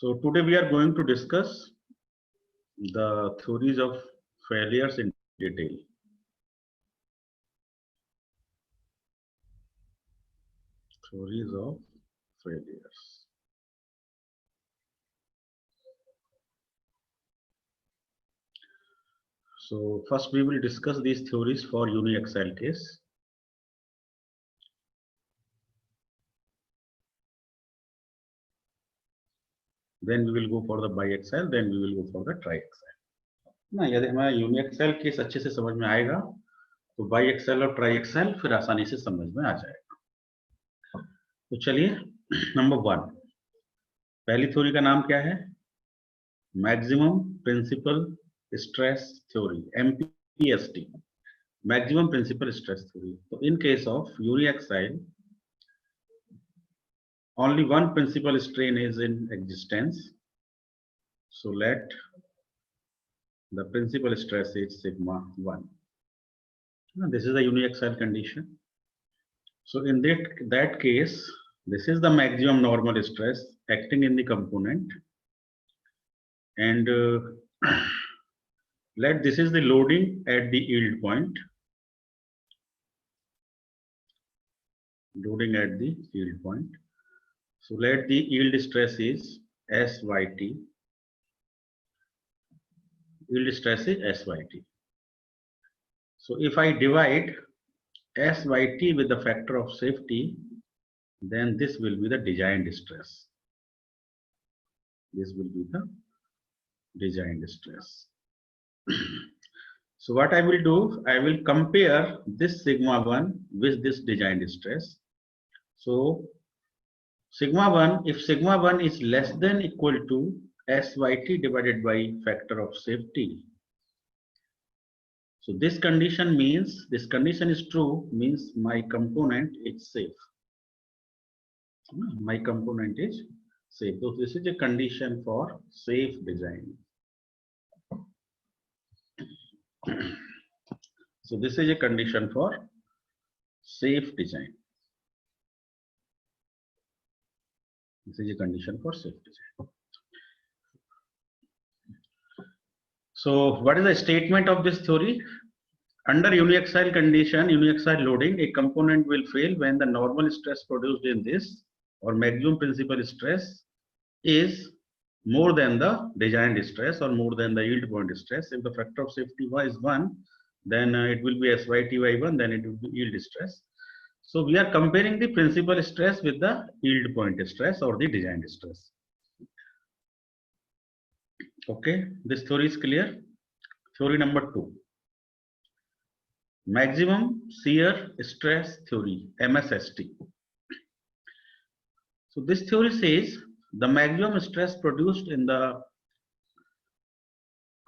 So today we are going to discuss the theories of failures in detail. Theories of failures. So first we will discuss these theories for UniXL case. Then we will go for the biaxial, then we will go for the triaxial. ना यदि हमें यूनिएक्सल case अच्छे से समझ में आएगा तो बाईएक्सल और ट्राईएक्सल फिर आसानी से समझ में आ जाएगा। तो चलिए नंबर 1, पहली थ्योरी का नाम क्या है? Maximum principal stress theory, MPST, maximum principal stress theory. तो in case of uniaxial only one principal strain is in existence, so let the principal stress is sigma 1. Now, this is the uniaxial condition. So in that case, this is the maximum normal stress acting in the component, and let this is the loading at the yield point, loading at the yield point. So let the yield stress is SYT. Yield stress is SYT. So if I divide SYT with the factor of safety, then this will be the designed stress. This will be the designed stress. So what I will do, I will compare this sigma 1 with this designed stress. So sigma 1, if sigma 1 is less than equal to SYT divided by factor of safety, so this condition means, this condition is true, means my component is safe. My component is safe. So this is a condition for safe design. So this is a condition for safe design. This is a condition for safe design. So what is the statement of this theory? Under uniaxial condition, uniaxial loading, a component will fail when the normal stress produced in this or maximum principal stress is more than the designed stress or more than the yield point stress. If the factor of safety is 1, then it will be SYT by 1, then it will be yield stress. So we are comparing the principal stress with the yield point stress or the designed stress. Okay, this theory is clear. Theory number 2, maximum shear stress theory, MSST. So this theory says the maximum stress produced in the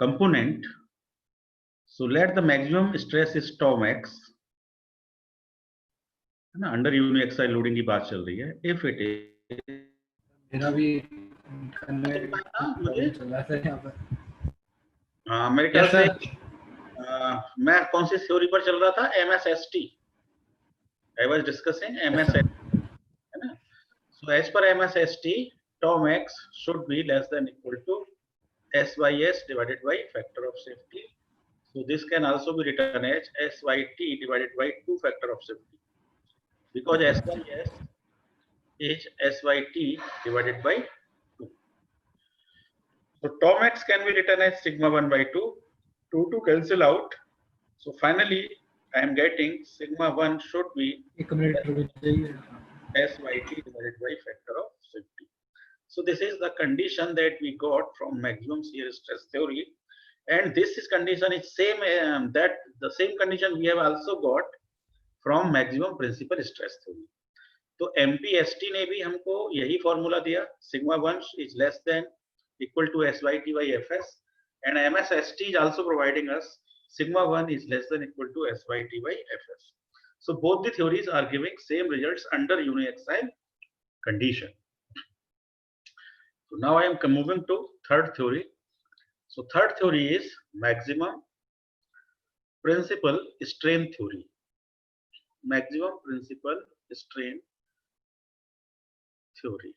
component, so let the maximum stress is tau max, है ना, under यूनिएक्साइल loading की बात चल रही है। If it is, मेरा भी मुझे चल रहा था यहाँ पर। हाँ, मेरे ख्याल से मैं कौन सी थ्योरी पर चल रहा था? MSST. I was discussing MSST, है ना? So as per MSST, tau max should be less than equal to S by S divided by factor of safety. So this can also be written as SYT divided by 2 factor of safety, because S by S is SYT divided by 2. So tau max can be written as sigma 1 by 2. 2 to cancel out. So finally, I am getting sigma 1 should be SYT divided by factor of safety. So this is the condition that we got from maximum shear stress theory, and this is condition is same that the same condition we have also got from maximum principal stress theory. तो MPST ने भी हमको यही formula दिया, sigma 1 is less than equal to SYT by FS, and MSST is also providing us sigma 1 is less than equal to SYT by FS. So both the theories are giving same results under uniaxial condition. So now I am moving to third theory. So third theory is maximum principal strain theory. Maximum principal strain theory.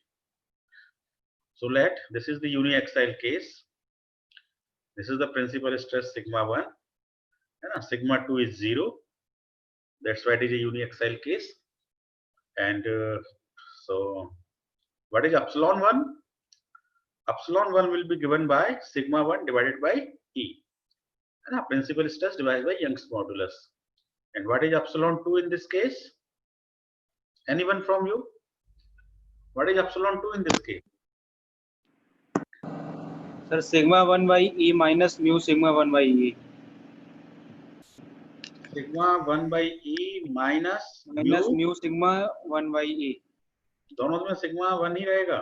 So let this is the uniaxial case. This is the principal stress sigma 1, है ना? Sigma 2 is 0. That's why it is a uniaxial case. And so what is epsilon 1? Epsilon 1 will be given by sigma 1 divided by E. है ना? Principal stress divided by Young's modulus. And what is epsilon 2 in this case? Anyone from you? What is epsilon 2 in this case? Sir, sigma 1 by E minus mu sigma 1 by E. Sigma 1 by E minus mu sigma 1 by E. दोनों में sigma 1 ही रहेगा।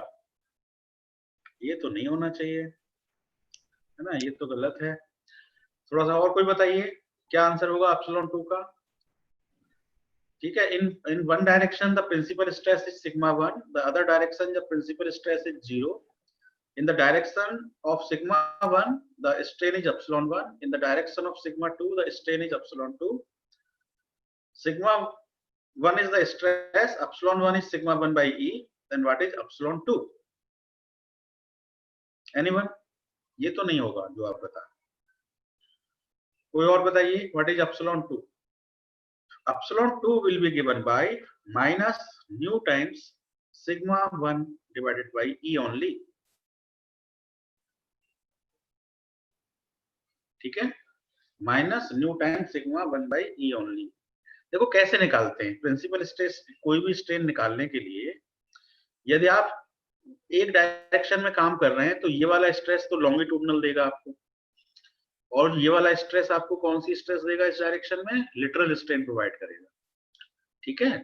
ये तो नहीं होना चाहिए, है ना? ये तो गलत है। थोड़ा सा और कोई बताइए क्या आंसर होगा एप्सिलॉन 2 का? ठीक है, in one direction the principal stress is sigma 1, the other direction the principal stress is 0. In the direction of sigma 1 the strain is epsilon 1, in the direction of sigma 2 the strain is epsilon 2. Sigma 1 is the stress, epsilon 1 is sigma 1 by E, then what is epsilon 2? Anyone? ये तो नहीं होगा जो आप बता। कोई और बताइए, what is epsilon 2? Epsilon 2 will be given by minus nu times sigma 1 divided by E only. ठीक है, minus nu times sigma 1 by E only. देखो कैसे निकालते हैं प्रिंसिपल स्ट्रेस, कोई भी स्ट्रेन निकालने के लिए यदि आप एक डायरेक्शन में काम कर रहे हैं तो ये वाला स्ट्रेस तो लॉन्गिट्यूडनल देगा आपको, और ये वाला स्ट्रेस आपको कौन सी स्ट्रेस देगा इस डायरेक्शन में? लिटरल स्ट्रेन प्रोवाइड करेगा। ठीक है,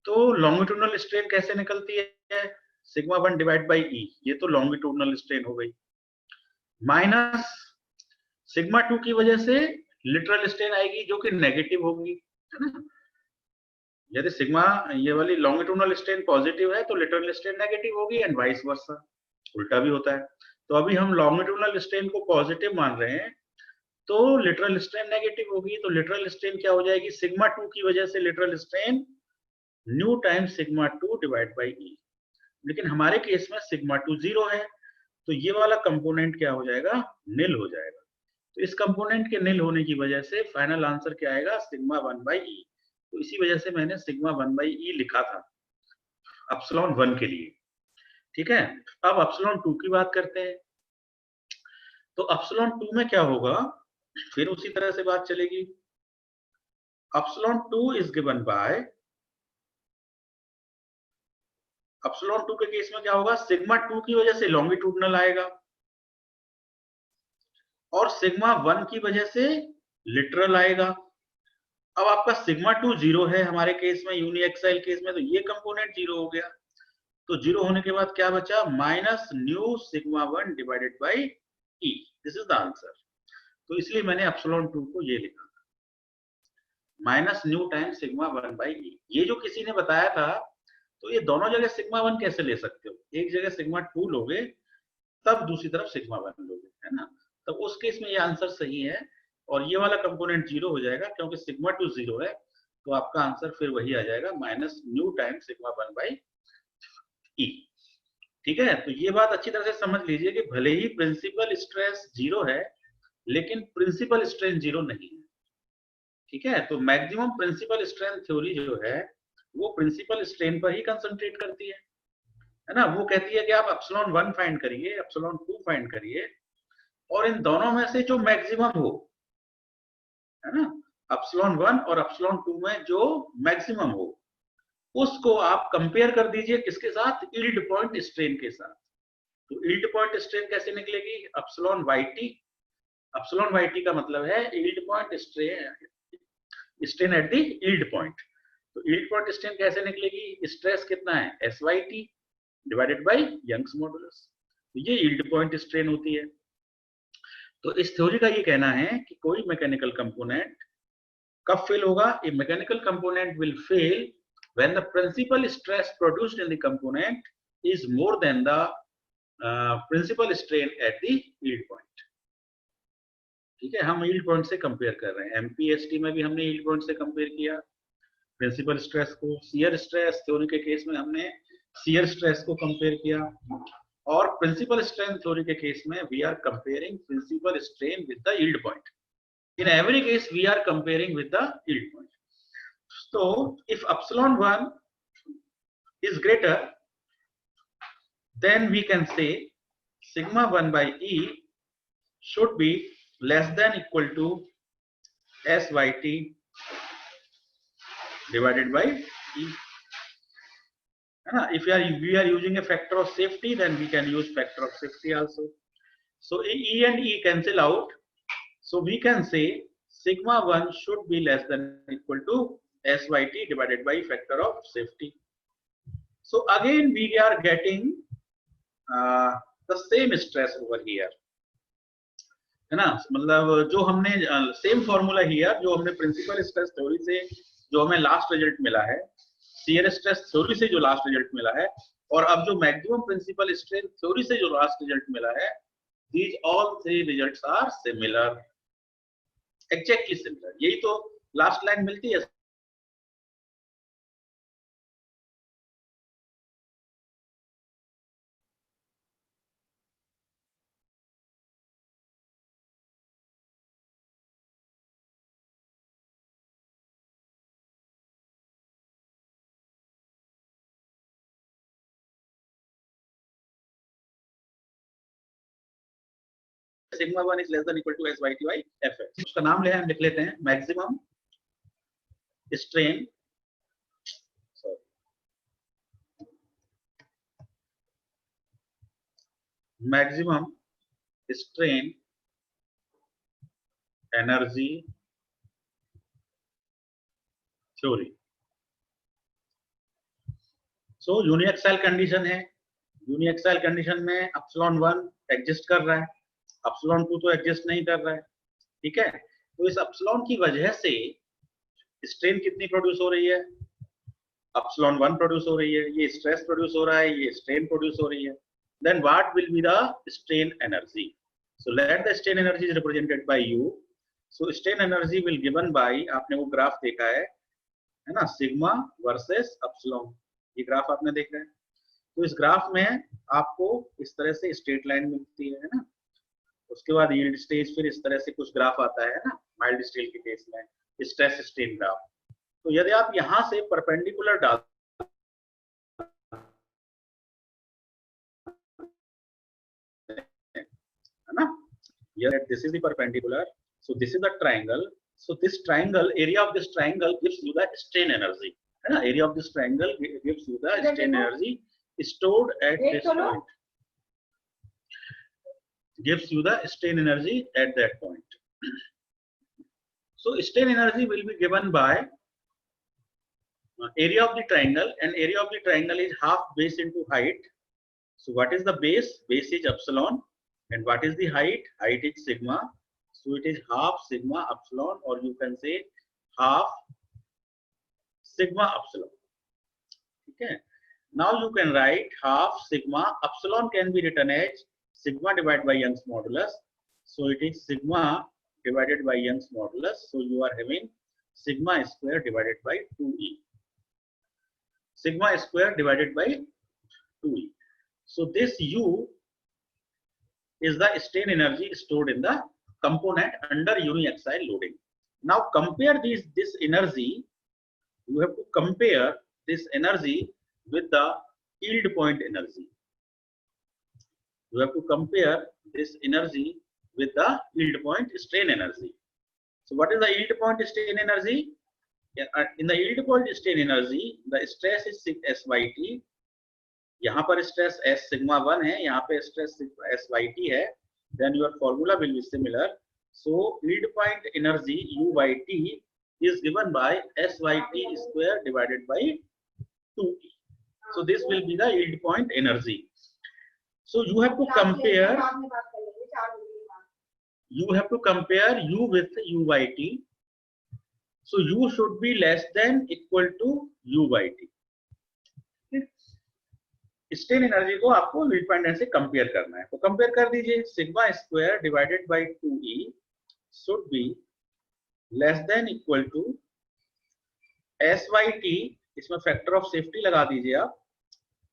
तो लॉन्गिट्यूडनल स्ट्रेन कैसे निकलती है? सिग्मा 1 डिवाइड बाई ई, ये तो लॉन्गिट्यूडनल स्ट्रेन हो गई, माइनस सिग्मा 2 की वजह से लिटरल स्ट्रेन आएगी जो कि नेगेटिव होगी, है ना? यदि सिग्मा ये वाली लॉन्गिट्यूडनल स्ट्रेन पॉजिटिव है तो लिटरल स्ट्रेन नेगेटिव होगी एंड वाइस वर्सा, उल्टा भी होता है। तो अभी हम लॉन्गिट्यूडनल स्ट्रेन को पॉजिटिव मान रहे हैं तो लिटरल स्ट्रेन नेगेटिव होगी, तो लिटरल स्ट्रेन क्या हो जाएगी? सिग्मा 2 की वजह से lateral strain nu times sigma 2 divide by E. लेकिन हमारे केस में सिग्मा 2 0 है तो ये वाला कंपोनेंट क्या हो जाएगा? निल हो जाएगा। तो इस कंपोनेंट के निल होने की वजह से फाइनल आंसर क्या आएगा? Sigma 1 by E. तो इसी वजह से मैंने सिग्मा 1 बाई ई लिखा था एप्सिलॉन 1 के लिए। ठीक है, अब एप्सिलॉन 2 की बात करते हैं। तो एप्सिलॉन 2 में क्या होगा? फिर उसी तरह से बात चलेगी। Epsilon 2 is given bye, epsilon 2 के केस में क्या होगा? सिग्मा 2 की वजह से लॉन्गिट्यूडनल आएगा और सिग्मा 1 की वजह से लिटरल आएगा। अब आपका सिग्मा 2 0 है हमारे केस में, यूनिएक्साइल केस में, तो ये कंपोनेंट 0 हो गया। तो 0 होने के बाद क्या बचा? Minus nu sigma 1 divided by E. This is the answer. तो इसलिए मैंने एप्सिलॉन 2 को ये लिखा, minus nu time sigma 1 by E. ये जो किसी ने बताया था, तो ये दोनों जगह सिग्मा 1 कैसे ले सकते हो? एक जगह सिग्मा 2 लोगे तब दूसरी तरफ सिग्मा 1 लोगे, है ना? तो उस केस में ये आंसर सही है और ये वाला कंपोनेंट 0 हो जाएगा क्योंकि सिग्मा 2 0 है। तो आपका आंसर फिर वही आ जाएगा, minus nu time sigma 1 by E. ठीक है, तो ये बात अच्छी तरह से समझ लीजिए कि भले ही प्रिंसिपल स्ट्रेस 0 है लेकिन प्रिंसिपल स्ट्रेन 0 नहीं है। ठीक है, तो मैक्सिमम प्रिंसिपल स्ट्रेन थ्योरी जो है वो प्रिंसिपल स्ट्रेन पर ही कंसंट्रेट करती है ना? वो कहती है कि आप एप्सिलॉन 1 फाइंड करिए, एप्सिलॉन 2 फाइंड करिए और इन दोनों में से जो मैक्सिमम हो, है ना, एप्सिलॉन 1 और एप्सिलॉन 2 में जो मैक्सिमम हो उसको आप कंपेयर कर दीजिए किसके साथ? यील्ड पॉइंट स्ट्रेन के साथ। तो यील्ड पॉइंट स्ट्रेन कैसे निकलेगी? Epsilon YT. एप्सिलॉन वाईटी का मतलब है yield point strain at the yield point. तो यील्ड पॉइंट स्ट्रेन कैसे निकलेगी? स्ट्रेस कितना है? SYT divided by Young's modulus. तो ये यील्ड पॉइंट स्ट्रेन होती है। तो इस थ्योरी का ये कहना है कि कोई मैकेनिकल कंपोनेंट कब फेल होगा? A mechanical component will fail when the principal stress produced in the component is more than the principal strain at the yield point. ठीक है, हम yield point से कंपेयर कर रहे हैं। MPST में भी हमने yield point से कंपेयर किया प्रिंसिपल स्ट्रेस को। शियर स्ट्रेस थ्योरी के केस में हमने शियर स्ट्रेस को कंपेयर किया। और प्रिंसिपल स्ट्रेन थ्योरी के केस में we are comparing principal strain with the yield point. In every case, we are comparing with the yield point. So, if epsilon 1 is greater, then we can say sigma 1 by E should be less than equal to SYT divided by E. If we are using a factor of safety, then we can use factor of safety also. So E and E cancel out. So we can say sigma 1 should be less than equal to SYT divided by factor of safety. So again we are getting the same stress over here, है ना. मतलब जो हमने same formula here जो हमने principal stress theory से जो हमें लास्ट रिजल्ट मिला है, शियर स्ट्रेस थ्योरी से जो लास्ट रिजल्ट मिला है, और अब जो मैक्सिमम प्रिंसिपल स्ट्रेन थ्योरी से जो लास्ट रिजल्ट मिला है, these all three results are similar, exactly similar. यही तो लास्ट लाइन मिलती है. Sigma 1 is less than equal to SYT by FX. उसका नाम ले हम लिख लेते हैं maximum strain, maximum strain energy theory. So uniaxial condition है. यूनिएक्सियल कंडीशन में एप्सिलॉन 1 एग्जिस्ट कर रहा है, एप्सिलॉन 2 तो एग्जिस्ट नहीं कर रहा है. ठीक है. तो इस एप्सिलॉन की वजह से स्ट्रेन कितनी प्रोड्यूस हो रही है? एप्सिलॉन 1 प्रोड्यूस हो रही है, ये स्ट्रेस प्रोड्यूस हो रहा है, ये स्ट्रेन प्रोड्यूस हो रही है. Then what will be the strain energy? So let the strain energy is represented by U. So strain energy will given by, आपने वो ग्राफ देखा है ना, सिग्मा वर्सेस एप्सिलॉन. ये ग्राफ आपने देखा है. तो इस ग्राफ में आपको इस तरह से स्ट्रेट लाइन मिलती है ना. उसके बाद यील्ड स्टेज, फिर इस तरह से कुछ ग्राफ आता है ना माइल्ड स्टील के केस में, स्ट्रेस स्ट्रेन ग्राफ. तो यदि आप यहां से परपेंडिकुलर डाल है ना, here this is the perpendicular, so this is the triangle, so this triangle, area of this triangle gives you the strain energy, है ना. area of this triangle gives you the strain energy stored at this point, gives you the strain energy at that point. So strain energy will be given by area of the triangle, and area of the triangle is half base into height. So what is the base? Base is epsilon. And what is the height? Height is sigma. So it is half sigma epsilon, or you can say half sigma epsilon. Okay. Now you can write half sigma epsilon can be written as sigma divided by Young's modulus. So it is sigma divided by Young's modulus. So you are having sigma square divided by 2e. Sigma square divided by 2e. So this U is the strain energy stored in the component under uniaxial loading. Now compare this energy. You have to compare this energy with the yield point energy. You have to compare this energy with the yield point strain energy. So what is the yield point strain energy? In the yield point strain energy, the stress is SYT. यहाँ पर stress S sigma 1 है, यहाँ पे stress SYT है. Then your formula will be similar. So yield point energy U by T is given by SYT square divided by 2E. So this will be the yield point energy. So you have to compare. You have to compare U with U by T. So U should be less than equal to U by T. Strain energy को आपको yield point से compare करना है. तो compare कर दीजिए. Sigma square divided by 2e should be less than equal to SYT. इसमें factor of safety लगा दीजिए आप.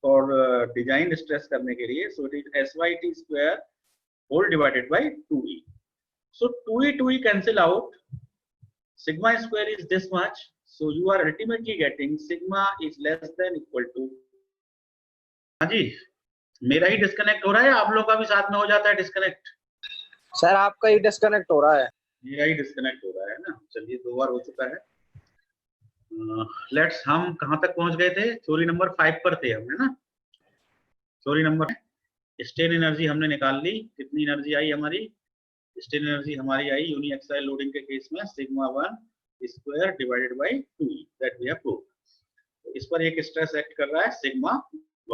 फॉर डिजाइन स्ट्रेस करने के लिए, so it is SYT square whole divided by 2E. So 2E cancel out, sigma square is this much, so you are ultimately getting sigma is less than equal to. हाँ जी, मेरा ही disconnect हो रहा है, आप लोगों का भी साथ में हो जाता है डिस्कनेक्ट? सर आपका ही डिस्कनेक्ट हो रहा है। मेरा ही डिस्कनेक्ट हो रहा है ना, चलिए 2 बार हो चुका है। लेट्स, हम कहाँ तक पहुंच गए थे? थ्योरी नंबर 5 पर थे हम, है ना? थ्योरी नंबर, स्ट्रेन एनर्जी हमने निकाल ली, कितनी एनर्जी आई हमारी? स्ट्रेन एनर्जी हमारी आई यूनि एक्साइल लोडिंग के केस में sigma 1 square divided by 2E, that we have proved. तो इस पर एक स्ट्रेस एक्ट कर रहा है सिग्मा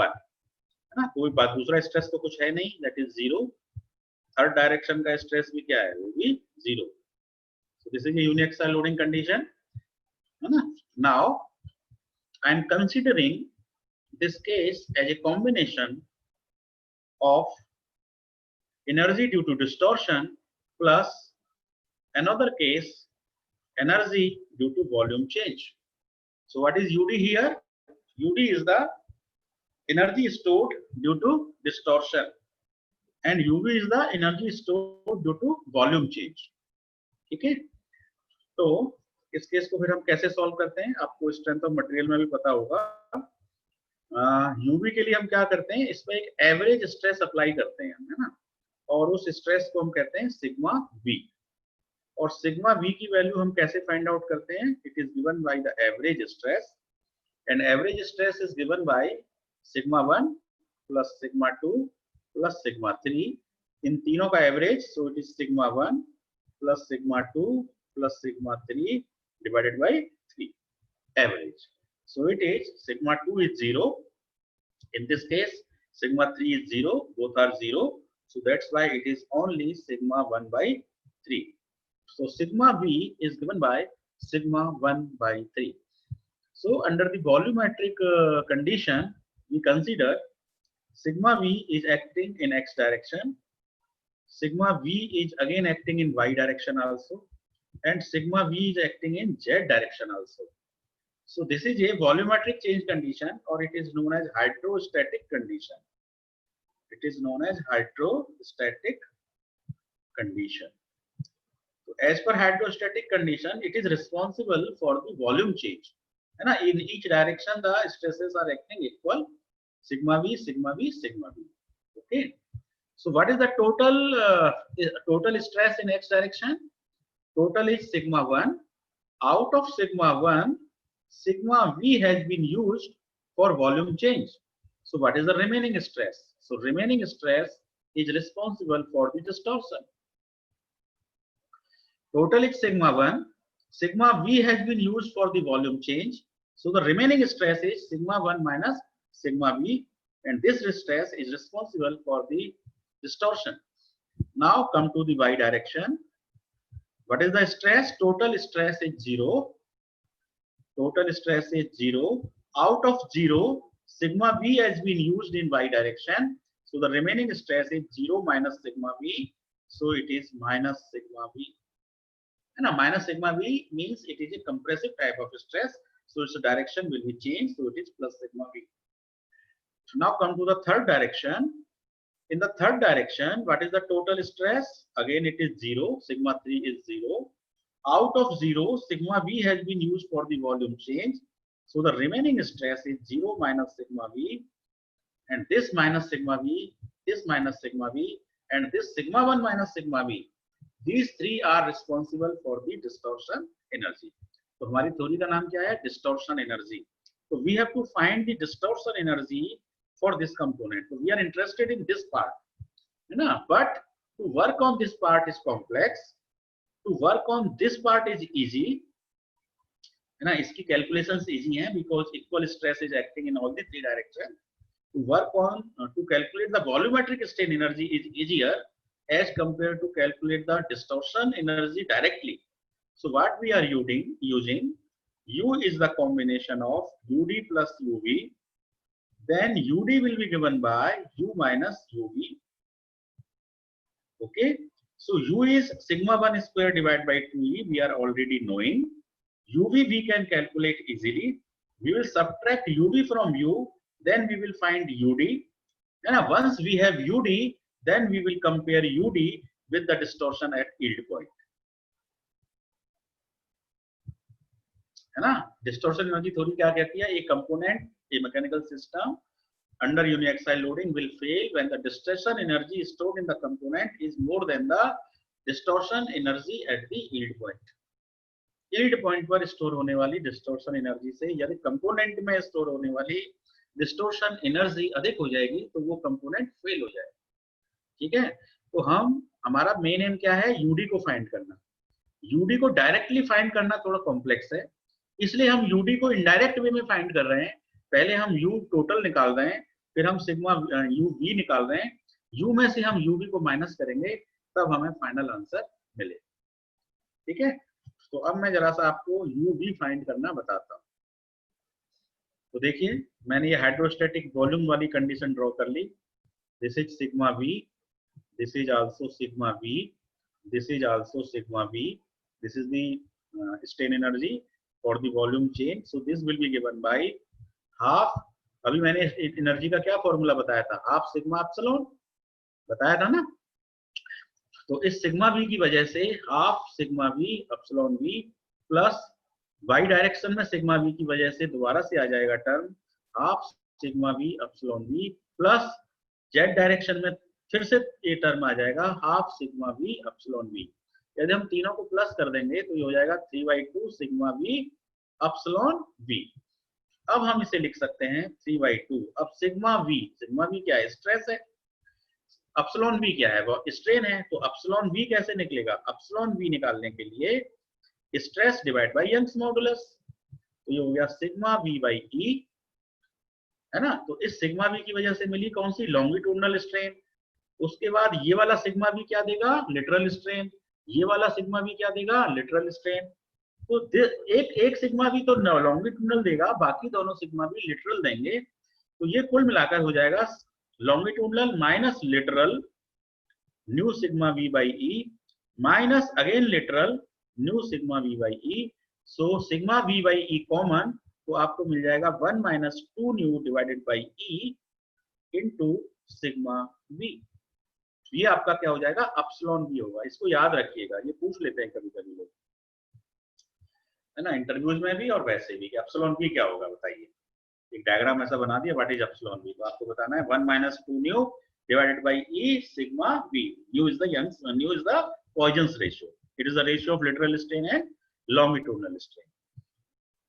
1, है ना? कोई बात, दूसरा स्ट्रेस तो कुछ है नहीं, दैट इज 0। थर्ड डायरेक्शन का स्ट्रेस भी क्या है? वो भी 0। So this is uniaxial loading condition, है ना? Now I am considering this case as a combination of energy due to distortion plus another case energy due to volume change. So what is UD here? UD is the energy stored due to distortion and UV is the energy stored due to volume change. ठीक है, तो इस case को फिर हम कैसे solve करते हैं? आपको स्ट्रेंथ ऑफ मटेरियल में भी पता होगा। यूवी के लिए हम क्या करते हैं, इस पर एक एवरेज स्ट्रेस अप्लाई करते हैं, है ना? और उस स्ट्रेस को हम कहते हैं सिग्मा वी। और सिग्मा वी की वैल्यू हम कैसे फाइंड आउट करते हैं? It is given by the average stress, and average stress is given by sigma 1 plus sigma 2 plus sigma 3, इन तीनों का average, so it is sigma 1 plus sigma 2 plus sigma 3 divided by 3 average. So it is sigma 2 is 0. In this case, sigma 3 is 0. Both are 0. So that's why it is only sigma 1 by 3. So sigma V is given by sigma 1 by 3. So under the volumetric condition, we consider sigma V is acting in X direction. Sigma V is again acting in Y direction also. And sigma V is acting in Z direction also. So this is a volumetric change condition, or it is known as hydrostatic condition. It is known as hydrostatic condition. So as per hydrostatic condition, it is responsible for the volume change. है ना? In each direction, the stresses are acting equal. Sigma V, sigma V, sigma V. Okay. So what is the total stress in X direction? Total is sigma 1. Out of sigma 1, sigma V has been used for volume change. So what is the remaining stress? So remaining stress is responsible for the distortion. Total is sigma 1. Sigma V has been used for the volume change. So the remaining stress is sigma 1 minus sigma V, and this stress is responsible for the distortion. Now come to the Y direction. What is the stress? Total stress is 0. Total stress is 0. Out of 0, sigma V has been used in Y direction. So the remaining stress is 0 minus sigma V. So it is minus sigma V. And minus sigma V means it is a compressive type of stress. So its direction will be changed. So it is plus sigma V. So now come to the third direction. In the third direction, what is the total stress? Again, it is 0. Sigma 3 is 0. Out of 0, sigma V has been used for the volume change. So the remaining stress is 0 minus sigma V, and this minus sigma V, this minus sigma V, and this sigma 1 minus sigma V. These three are responsible for the distortion energy. तो हमारी थ्योरी का नाम क्या है? Distortion energy. So we have to find the distortion energy for this component. So we are interested in this part, है ना? But to work on this part is complex. To work on this part is easy, है ना? इसकी calculations easy हैं because equal stress is acting in all the three directions. To work on to calculate the volumetric strain energy is easier as compared to calculate the distortion energy directly. So what we are using U is the combination of UD plus UV. Then UD will be given by U minus UV. Okay. So U is sigma 1 square divided by 2E. We are already knowing. UV we can calculate easily. We will subtract UV from U. then we will find UD, and once we have UD, then we will compare UD with the distortion at yield point, है ना. Distortion energy theory क्या कहती है? ए component, A mechanical system under uniaxial loading will fail when the distortion energy stored in the component is more than the distortion energy at the yield point. yield point पर store होने वाली distortion energy से यदि component में store होने वाली distortion energy अधिक हो जाएगी तो वो कंपोनेंट फेल हो जाएगा. ठीक है, तो हमारा मेन एम क्या है? यूडी को फाइंड करना. यूडी को डायरेक्टली फाइंड करना थोड़ा कॉम्प्लेक्स है, इसलिए हम यूडी को इनडायरेक्ट वे में फाइंड कर रहे हैं. पहले हम यू टोटल निकाल रहे हैं, फिर हम सिग्मा यू वी निकाल रहे हैं, यू में से हम यूवी को माइनस करेंगे, तब हमें फाइनल आंसर मिले. ठीक है, तो अब मैं जरा सा आपको यू वी फाइंड करना बताता हूं. तो देखिए, मैंने ये हाइड्रोस्टैटिक वॉल्यूम वाली कंडीशन ड्रॉ कर ली. This is sigma V, this is also sigma V, this is also sigma V, this is the strain energy for the volume change. So this will be given by half, अभी मैंने energy का क्या formula बताया था? Half sigma epsilon बताया था ना. तो इस सिग्मा वी की वजह से half sigma V epsilon V plus Y direction में सिग्मा वी की वजह से दोबारा से आ जाएगा term half sigma V epsilon V plus Z direction में फिर से ये टर्म आ जाएगा half sigma V epsilon V. यदि हम तीनों को प्लस कर देंगे तो ये हो जाएगा 3/2 सिग्मा वी एप्सिलॉन वी. अब हम इसे लिख सकते हैं 3/2. अब सिग्मा वी क्या है? स्ट्रेस है. एप्सिलॉन वी क्या है? वो स्ट्रेन है. तो एप्सिलॉन वी कैसे निकलेगा? एप्सिलॉन वी निकालने के लिए stress divide by Young's modulus. तो ये हो गया सिग्मा वी बाई ई, है ना. तो इस सिग्मा वी की वजह से मिली कौन सी? Longitudinal strain. उसके बाद ये वाला सिग्मा वी क्या देगा? Literal strain. ये वाला सिग्मा वी क्या देगा? Literal strain. तो एक सिग्मा भी तो लॉन्गिट्यूडनल देगा, बाकी दोनों सिग्मा भी लिटरल देंगे. तो ये कुल मिलाकर हो जाएगा longitudinal minus literal new sigma we by E minus again literal new sigma we by E. So sigma we by E common, तो आपको मिल जाएगा 1 minus 2 nu divided by E into sigma we. ये आपका क्या हो जाएगा? एप्सिलॉन वी होगा. इसको याद रखिएगा, ये पूछ लेते हैं कभी कभी लोग, है ना, इंटरव्यूज में भी और वैसे भी. एप्सिलॉन वी क्या होगा बताइए? एक डायग्राम ऐसा बना दिया, व्हाट इज एप्सिलॉन वी. तो आपको बताना है 1 minus 2 nu divided by E sigma V. Nu is the Poisson's ratio, it is the ratio of lateral strain and longitudinal strain.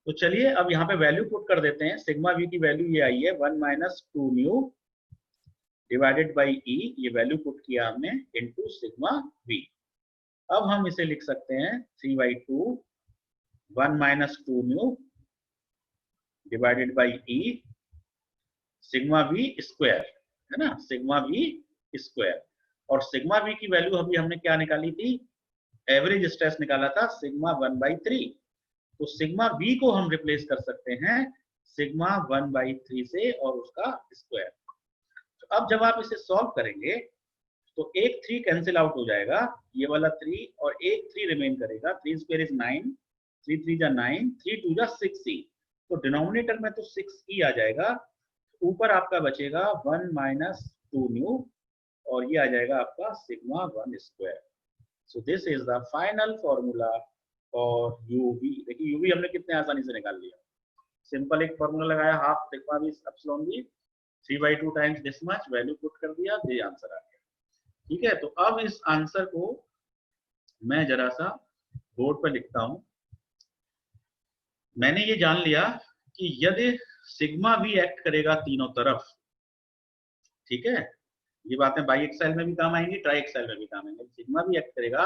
तो चलिए अब यहाँ पे वैल्यू पुट कर देते हैं. सिग्मा वी की वैल्यू ये आई है 1 माइनस 2 न्यू डिवाइडेड बाय ई. ये वैल्यू पुट किया हमने इनटू सिग्मा वी. अब हम इसे लिख सकते हैं 3/2 1 minus 2 nu divided by E sigma V square, है ना, सिग्मा वी स्क्वायर. और सिग्मा वी की वैल्यू अभी हमने क्या निकाली थी? एवरेज स्ट्रेस निकाला था सिग्मा 1/3. तो सिग्मा वी को हम रिप्लेस कर सकते हैं सिग्मा 1/3 से और उसका स्क्वायर. तो अब जब आप इसे सॉल्व करेंगे तो एक 3 कैंसिल आउट हो जाएगा, ये वाला 3 और एक 3 रिमेन करेगा. 3 स्क्वायर इज 9, 3 3 जा 9, 3 2 जा 6e. तो डिनोमिनेटर में तो 6e आ जाएगा, ऊपर आपका बचेगा 1 माइनस 2 न्यू और ये आ जाएगा आपका sigma 1 square. So this is the final formula for UV. देखिए यूवी हमने कितने आसानी से निकाल लिया. सिंपल एक फॉर्मूला लगाया, half sigma V epsilon V, 3/2 times this much, value put कर दिया, ये आंसर आ गया. ठीक है, तो अब इस आंसर को मैं जरा सा बोर्ड पर लिखता हूं. मैंने ये जान लिया कि यदि सिग्मा वी एक्ट करेगा तीनों तरफ, ठीक है, ये बातें बाई एक्सेल में भी काम आएंगी, ट्राई एक्सेल में भी काम आएंगी. सिग्मा वी एक्ट करेगा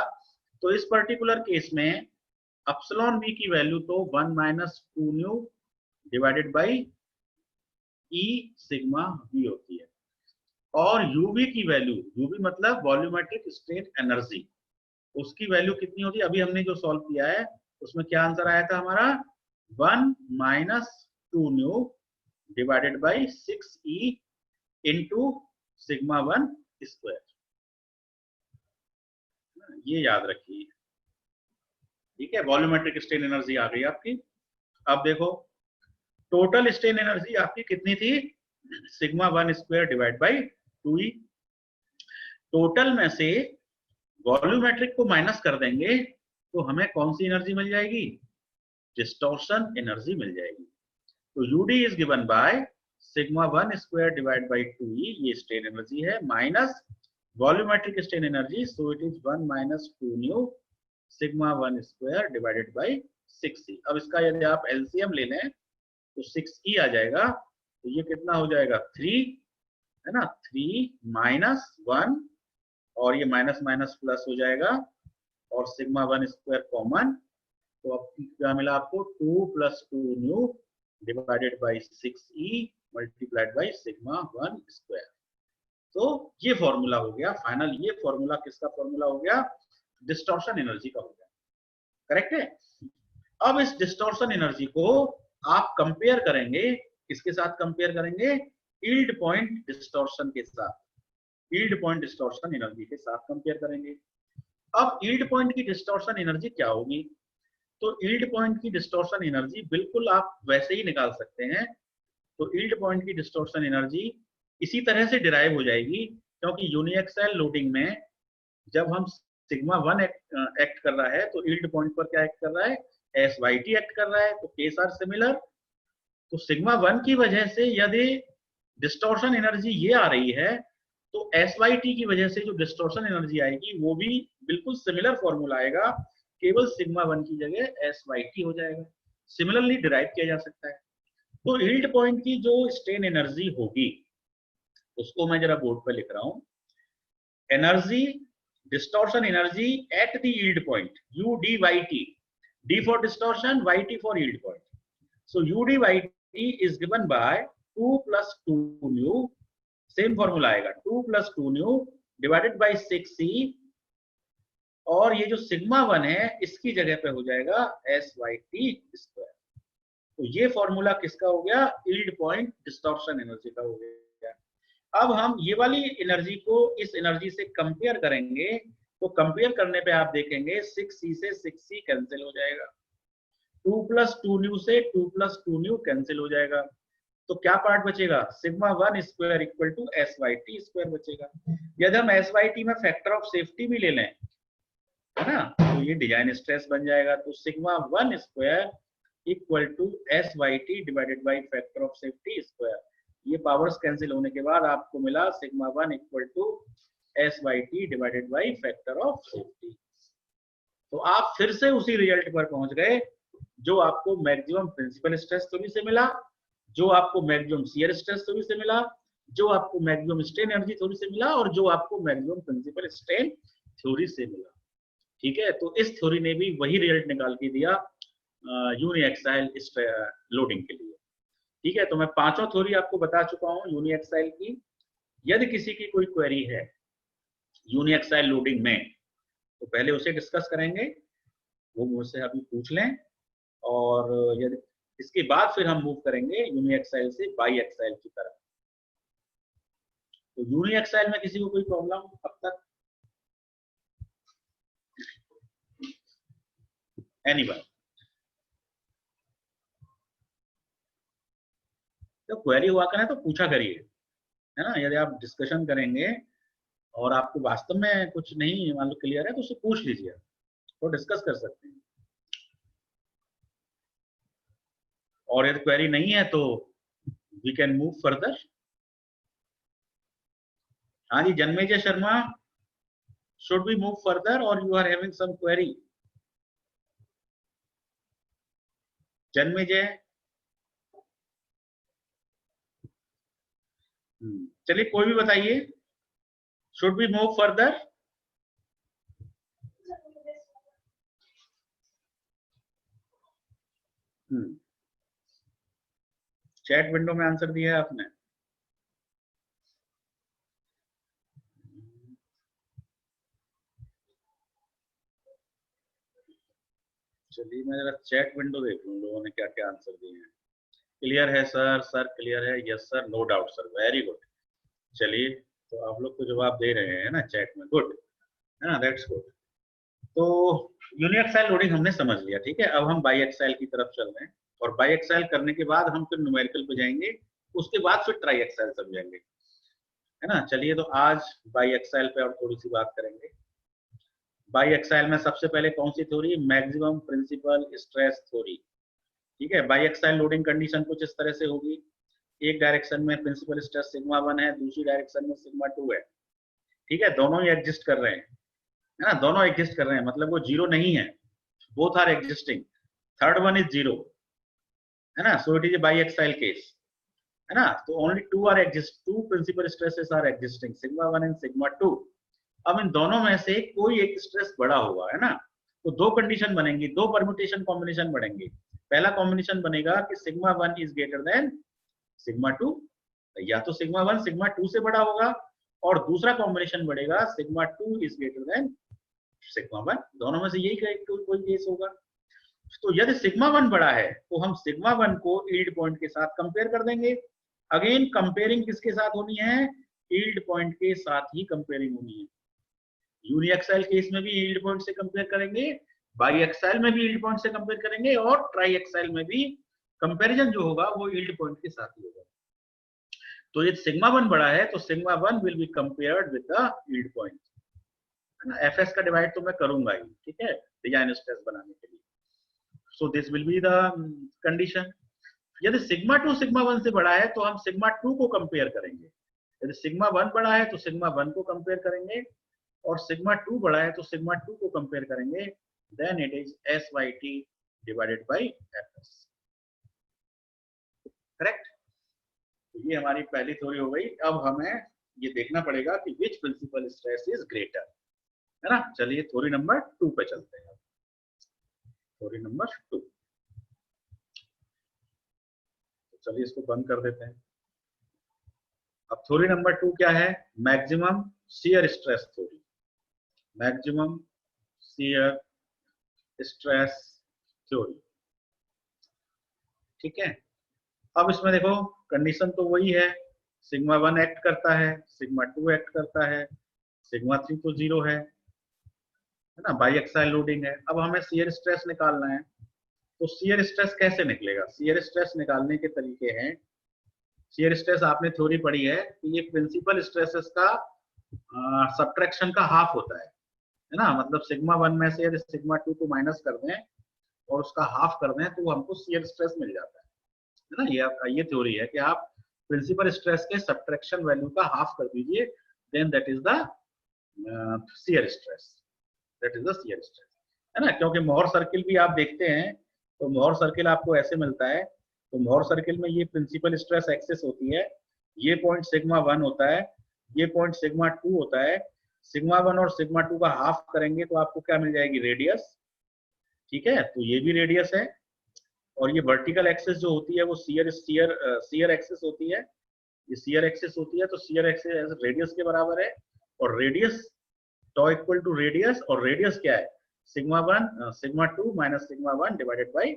तो इस पर्टिकुलर केस में एप्सिलॉन वी की वैल्यू तो 1 minus 2 nu divided by E sigma we होती है. और यूवी की वैल्यू, यूवी मतलब वॉल्यूमेट्रिक स्ट्रेन एनर्जी, उसकी वैल्यू कितनी होती है? अभी हमने जो सॉल्व किया है उसमें क्या आंसर आया था हमारा? 1 minus 2 nu divided by 6e into sigma 1 square. ये याद रखिए, ठीक है. वॉल्यूमेट्रिक स्ट्रेन एनर्जी आ गई आपकी. अब देखो टोटल स्ट्रेन एनर्जी आपकी कितनी थी? Sigma 1 square divide by 2e। Total में से वॉल्यूमेट्रिक को माइनस कर देंगे तो हमें कौन सी एनर्जी मिल जाएगी? डिस्टॉर्शन एनर्जी मिल जाएगी। तो UD is given by sigma 1 square divide by 2e, ये स्ट्रेन एनर्जी है, minus volumetric strain energy, so it is 1 minus 2 nu sigma 1 square divided by 6e। अब इसका यदि आप एलसीएम ले लें तो 6e आ जाएगा, तो ये कितना हो जाएगा? 3 है ना, 3 माइनस 1 और ये माइनस माइनस प्लस हो जाएगा और सिग्मा 1 स्क्वायर कॉमन, तो अब क्या मिला आपको? 2 plus 2 nu divided by 6e multiplied by sigma 1 square. तो ये फॉर्मूला हो गया फाइनल। ये फॉर्मूला किसका फॉर्मूला हो गया? डिस्टॉर्शन एनर्जी का हो गया। करेक्ट है। अब इस डिस्टॉर्शन एनर्जी को आप कंपेयर करेंगे, किसके साथ कंपेयर करेंगे? यील्ड पॉइंट डिस्टॉर्शन के साथ, यील्ड पॉइंट डिस्टॉर्शन एनर्जी के साथ कंपेयर करेंगे। अब यील्ड पॉइंट की डिस्टॉर्शन एनर्जी क्या होगी? तो यील्ड पॉइंट की डिस्टॉर्शन एनर्जी बिल्कुल आप वैसे ही निकाल सकते हैं। तो यील्ड पॉइंट की डिस्टॉर्शन एनर्जी इसी तरह से डिराइव हो जाएगी, क्योंकि यूनिएक्सियल लोडिंग में जब हम सिग्मा 1 एक्ट कर रहा है तो यील्ड पॉइंट पर क्या एक्ट कर रहा है? SYT एक्ट कर रहा है, तो केस आर सिमिलर। तो सिग्मा 1 की वजह से यदि डिस्टॉर्शन एनर्जी ये आ रही है तो SYT की वजह से जो डिस्टॉर्शन एनर्जी आएगी वो भी बिल्कुल सिमिलर फॉर्मूला आएगा, केवल सिग्मा 1 की जगह SYT हो जाएगा। सिमिलरली डिराइव किया जा सकता है। तो यील्ड पॉइंट की जो स्ट्रेन एनर्जी होगी उसको मैं जरा बोर्ड पे लिख रहा हूं। Energy, distortion energy at the yield point, UDYT, D for distortion, YT for yield point. So UDYT is given by 2 plus 2 nu, same formula आएगा, 2 plus 2 nu divided by 6e, और ये जो सिग्मा 1 है इसकी जगह पे हो जाएगा SYT स्क्वायर। तो ये फॉर्मूला किसका हो गया? यील्ड पॉइंट डिस्टॉर्शन एनर्जी का हो गया। अब हम ये वाली एनर्जी को इस एनर्जी से कंपेयर करेंगे, तो कंपेयर करने पे आप देखेंगे 6e से 6e कैंसिल हो जाएगा, 2 प्लस 2 न्यू से 2 प्लस 2 न्यू कैंसिल हो जाएगा, तो क्या पार्ट बचेगा? Sigma 1 square equal to SYT square बचेगा। यदि हम SYT में फैक्टर ऑफ सेफ्टी भी ले लें, है ना, तो ये डिजाइन स्ट्रेस बन जाएगा। तो sigma 1 square equal to SYT divided by factor of safety square. ये पावर्स कैंसिल होने के बाद आपको मिला sigma 1 equal to SYT divided by factor of safety. तो आप फिर से उसी रिजल्ट पर पहुंच गए जो आपको मैक्सिमम प्रिंसिपल स्ट्रेस थ्योरी से मिला, जो आपको मैक्सिमम शियर स्ट्रेस थ्योरी से मिला, जो आपको मैक्सिमम स्ट्रेन एनर्जी थ्योरी से मिला और जो आपको मैक्सिमम प्रिंसिपल स्ट्रेन थ्योरी से मिला। ठीक है, तो इस थ्योरी ने भी वही रिजल्ट निकाल के दिया यूनिएक्साइल लोडिंग के लिए। ठीक है, तो मैं पांचों थ्योरी आपको बता चुका हूं यूनिएक्साइल की। यदि किसी की कोई क्वेरी है यूनिएक्साइल लोडिंग में तो पहले उसे डिस्कस करेंगे, वो मुझसे अभी पूछ लें, और यदि इसके बाद फिर हम मूव करेंगे यूनिएक्साइल से बाई एक्साइल की तरफ। तो यूनिएक्साइल में किसी को कोई प्रॉब्लम अब तक? एनीवन? तो क्वेरी हुआ करें तो पूछा करिए, है ना। यदि आप डिस्कशन करेंगे और आपको वास्तव में कुछ नहीं मान लो क्लियर है तो उसे पूछ लीजिए, तो डिस्कस कर सकते हैं। और यदि क्वेरी नहीं है तो वी कैन मूव फर्दर। हाँ जी, Janmejay Sharma, should we move further और you are having some query? Janmejay, चलिए कोई भी बताइए, should we move further? Chat window में आंसर दिया है आपने। चलिए मैं जरा चैट विंडो देख लूं लोगों ने क्या क्या आंसर दिए हैं। क्लियर है सर? सर क्लियर है? Yes sir, no doubt sir, very good. चलिए, तो आप लोग को जवाब दे रहे हैं ना चैट में, गुड है ना, दैट्स गुड। तो यूनिएक्साइल लोडिंग हमने समझ लिया, ठीक है। अब हम बाई एक्साइल की तरफ चल रहे हैं, और बाई एक्साइल करने के बाद हम फिर न्यूमेरिकल पे जाएंगे उसके बाद फिर ट्राई एक्साइल समझेंगे, है ना। चलिए तो आज बाई एक्साइल पे और थोड़ी सी बात करेंगे। बाई एक्साइल में सबसे पहले कौन सी theory, maximum principal stress theory. ठीक है, बाई एक्साइल लोडिंग कंडीशन कुछ इस तरह से होगी, एक डायरेक्शन में प्रिंसिपल स्ट्रेस सिग्मा 1 है, दूसरी डायरेक्शन में सिग्मा 2 है। ठीक है, दोनों ही एग्जिस्ट कर रहे हैं, है ना, दोनों एग्जिस्ट कर रहे हैं, मतलब वो जीरो नहीं है, both are existing, third one is zero, है ना। So it is a biaxial case, है ना। तो only two are exist, two principal stresses are existing, sigma 1 and sigma 2। अब इन दोनों में से कोई एक स्ट्रेस बड़ा होगा, है ना। तो दो कंडीशन बनेंगी, दो परम्यूटेशन कॉम्बिनेशन बनेंगे। पहला कॉम्बिनेशन बनेगा कि sigma 1 is greater then sigma 2, या तो सिग्मा 1 सिग्मा 2 से बड़ा होगा, और दूसरा कॉम्बिनेशन बढ़ेगा sigma 2 is greater then sigma 1, दोनों में से यही कोई केस होगा। तो यदि सिग्मा 1 बड़ा है तो हम सिग्मा 1 को यील्ड पॉइंट के साथ कंपेयर कर देंगे। अगेन कंपेयरिंग किसके साथ होनी है, यील्ड पॉइंट के साथ ही कंपेयरिंग होनी है। यूनिएक्साइल केस में भी यील्ड पॉइंट से कंपेयर करेंगे, बाई एक्साइल में भी यील्ड पॉइंट से कंपेयर करेंगे, और ट्राई एक्साइल में भी कंपैरिजन जो होगा वो यील्ड पॉइंट के साथ ही होगा। तो ये सिग्मा 1 बड़ा है तो sigma 1 will be compared with the yield point, है ना। एफएस का डिवाइड तो मैं करूंगा ही, ठीक है, डिजाइन स्ट्रेस बनाने के लिए। सो this will be the condition. यदि सिग्मा 2 सिग्मा 1 से बड़ा है तो हम सिग्मा 2 को कंपेयर करेंगे। यदि सिग्मा 1 बड़ा है तो सिग्मा 1 को कंपेयर करेंगे, और सिग्मा 2 बड़ा है तो सिग्मा 2 को कंपेयर करेंगे। Then it is S by T divided by F S, correct. तो ये हमारी पहली थ्योरी हो गई। अब हमें ये देखना पड़ेगा कि which principle stress is greater, है ना। चलिए थ्योरी नंबर 2 पे चलते हैं। थ्योरी नंबर 2, चलिए इसको बंद कर देते हैं। अब थ्योरी नंबर 2 क्या है, maximum shear stress theory, maximum shear stress theory. ठीक है, अब इसमें देखो कंडीशन तो वही है, सिग्मा 1 एक्ट करता है, सिग्मा 2 एक्ट करता है, सिग्मा 3 तो जीरो है ना, बाई एक्साइल लोडिंग है। अब हमें शियर स्ट्रेस निकालना है, तो शियर स्ट्रेस कैसे निकलेगा, शियर स्ट्रेस निकालने के तरीके हैं। शियर स्ट्रेस आपने थ्योरी पढ़ी है कि ये प्रिंसिपल स्ट्रेसेस का सब्ट्रैक्शन का हाफ होता है ना। मतलब सिग्मा 1 में से यदि सिग्मा 2 को माइनस कर दें और उसका हाफ कर दें तो हमको शियर स्ट्रेस मिल जाता है ना। ये आपका ये थ्योरी है कि आप प्रिंसिपल स्ट्रेस के सब्ट्रैक्शन वैल्यू का हाफ कर दीजिए, then that is the shear stress, that is the shear stress, है ना। क्योंकि मोहर सर्किल भी आप देखते हैं तो मोहर सर्किल आपको ऐसे मिलता है। तो मोहर सर्किल में ये प्रिंसिपल स्ट्रेस एक्सिस होती है, ये पॉइंट सिग्मा 1 होता है, ये पॉइंट सिग्मा 2 होता है। सिग्मा 1 और सिग्मा 2 का हाफ करेंगे तो आपको क्या मिल जाएगी, रेडियस। ठीक है, तो ये भी रेडियस है, और ये वर्टिकल एक्सिस जो होती है वो शियर एक्सिस होती है, ये शियर एक्सिस होती है। तो शियर एक्सिस रेडियस के बराबर है, और radius tau equal to radius, और रेडियस क्या है, sigma 1 sigma 2 minus sigma 1 divided by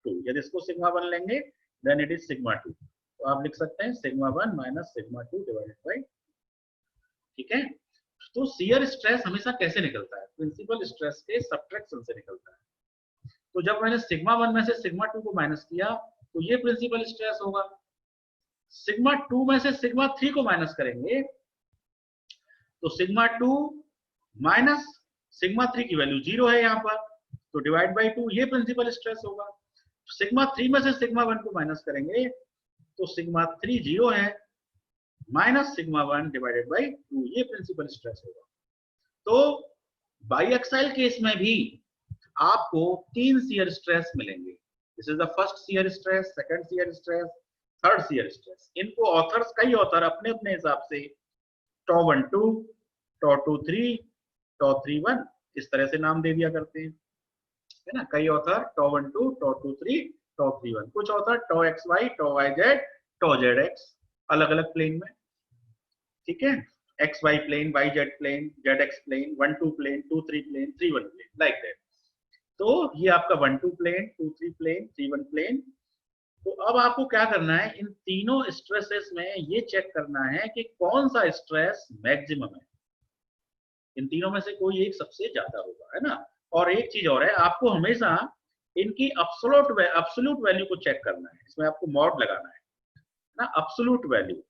2। यदि इसको सिग्मा 1 लेंगे देन इट इज सिग्मा 2, तो आप लिख सकते हैं sigma 1 minus sigma 2 divided by. ठीक है, तो शियर स्ट्रेस हमेशा कैसे निकलता है, प्रिंसिपल स्ट्रेस के सब्ट्रैक्शन से निकलता है। तो जब मैंने सिग्मा 1 में से सिग्मा 2 को माइनस किया तो ये प्रिंसिपल स्ट्रेस होगा। सिग्मा 2 में से सिग्मा 3 को माइनस करेंगे तो सिग्मा 2 माइनस सिग्मा 3 की वैल्यू 0 है यहाँ पर, तो डिवाइड बाई 2, ये प्रिंसिपल स्ट्रेस होगा। सिग्मा 3 में से सिग्मा 1 को माइनस करेंगे तो सिग्मा 3 0 है, माइनस सिग्मा 1 डिवाइडेड बाई 2, ये प्रिंसिपल स्ट्रेस होगा। तो बाई एक्साइल केस में भी आपको 3 शियर स्ट्रेस मिलेंगे। This is the first shear stress, second shear stress, third shear stress. इनको ऑथर्स, कई ऑथर अपने अपने हिसाब से टॉ 1 2, टॉ 2 3, टॉ 3 1 इस तरह से नाम दे दिया करते हैं, है ना। कई ऑथर टॉ 1 2, टॉ 2 3, टॉ 3 1, कुछ other tau X Y, tau Y Z, tau Z X, अलग अलग प्लेन में। ठीक है, X Y plane, Y Z plane, Z X plane, 1 2 plane, 2 3 plane, 3 1 plane, like that. तो ये आपका 1 2 प्लेन, 2 3 प्लेन, 3 1 प्लेन। तो अब आपको क्या करना है, इन तीनों स्ट्रेसेस में ये चेक करना है कि कौन सा स्ट्रेस मैक्सिमम है। इन तीनों में से कोई एक सबसे ज्यादा होगा, है ना। और एक चीज और है, आपको हमेशा इनकी एब्सोल्यूट वैल्यू को चेक करना है, इसमें आपको मॉड लगाना है ना, अब्सोल्यूट वैल्यू।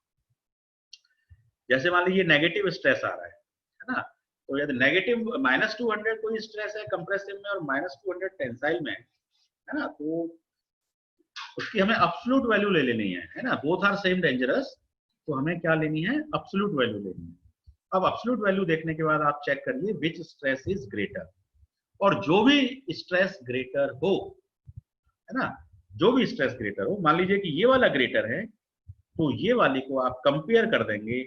जैसे मान लीजिए नेगेटिव स्ट्रेस आ रहा है ना, तो यदि नेगेटिव -200 कोई स्ट्रेस है कंप्रेसिव में और -200 टेंसाइल में है ना, तो उसकी हमें अब्सोल्यूट वैल्यू ले लेनी है ना, बोथ आर सेम डेंजरस, तो हमें क्या लेनी है, अब्सोल्यूट वैल्यू लेनी है। अब अब्सोल्यूट वैल्यू देखने के बाद आप चेक करिए विच स्ट्रेस इज ग्रेटर, और जो भी स्ट्रेस ग्रेटर हो, है ना, जो भी स्ट्रेस ग्रेटर हो, मान लीजिए कि ये वाला ग्रेटर है, तो ये वाली को आप कंपेयर कर देंगे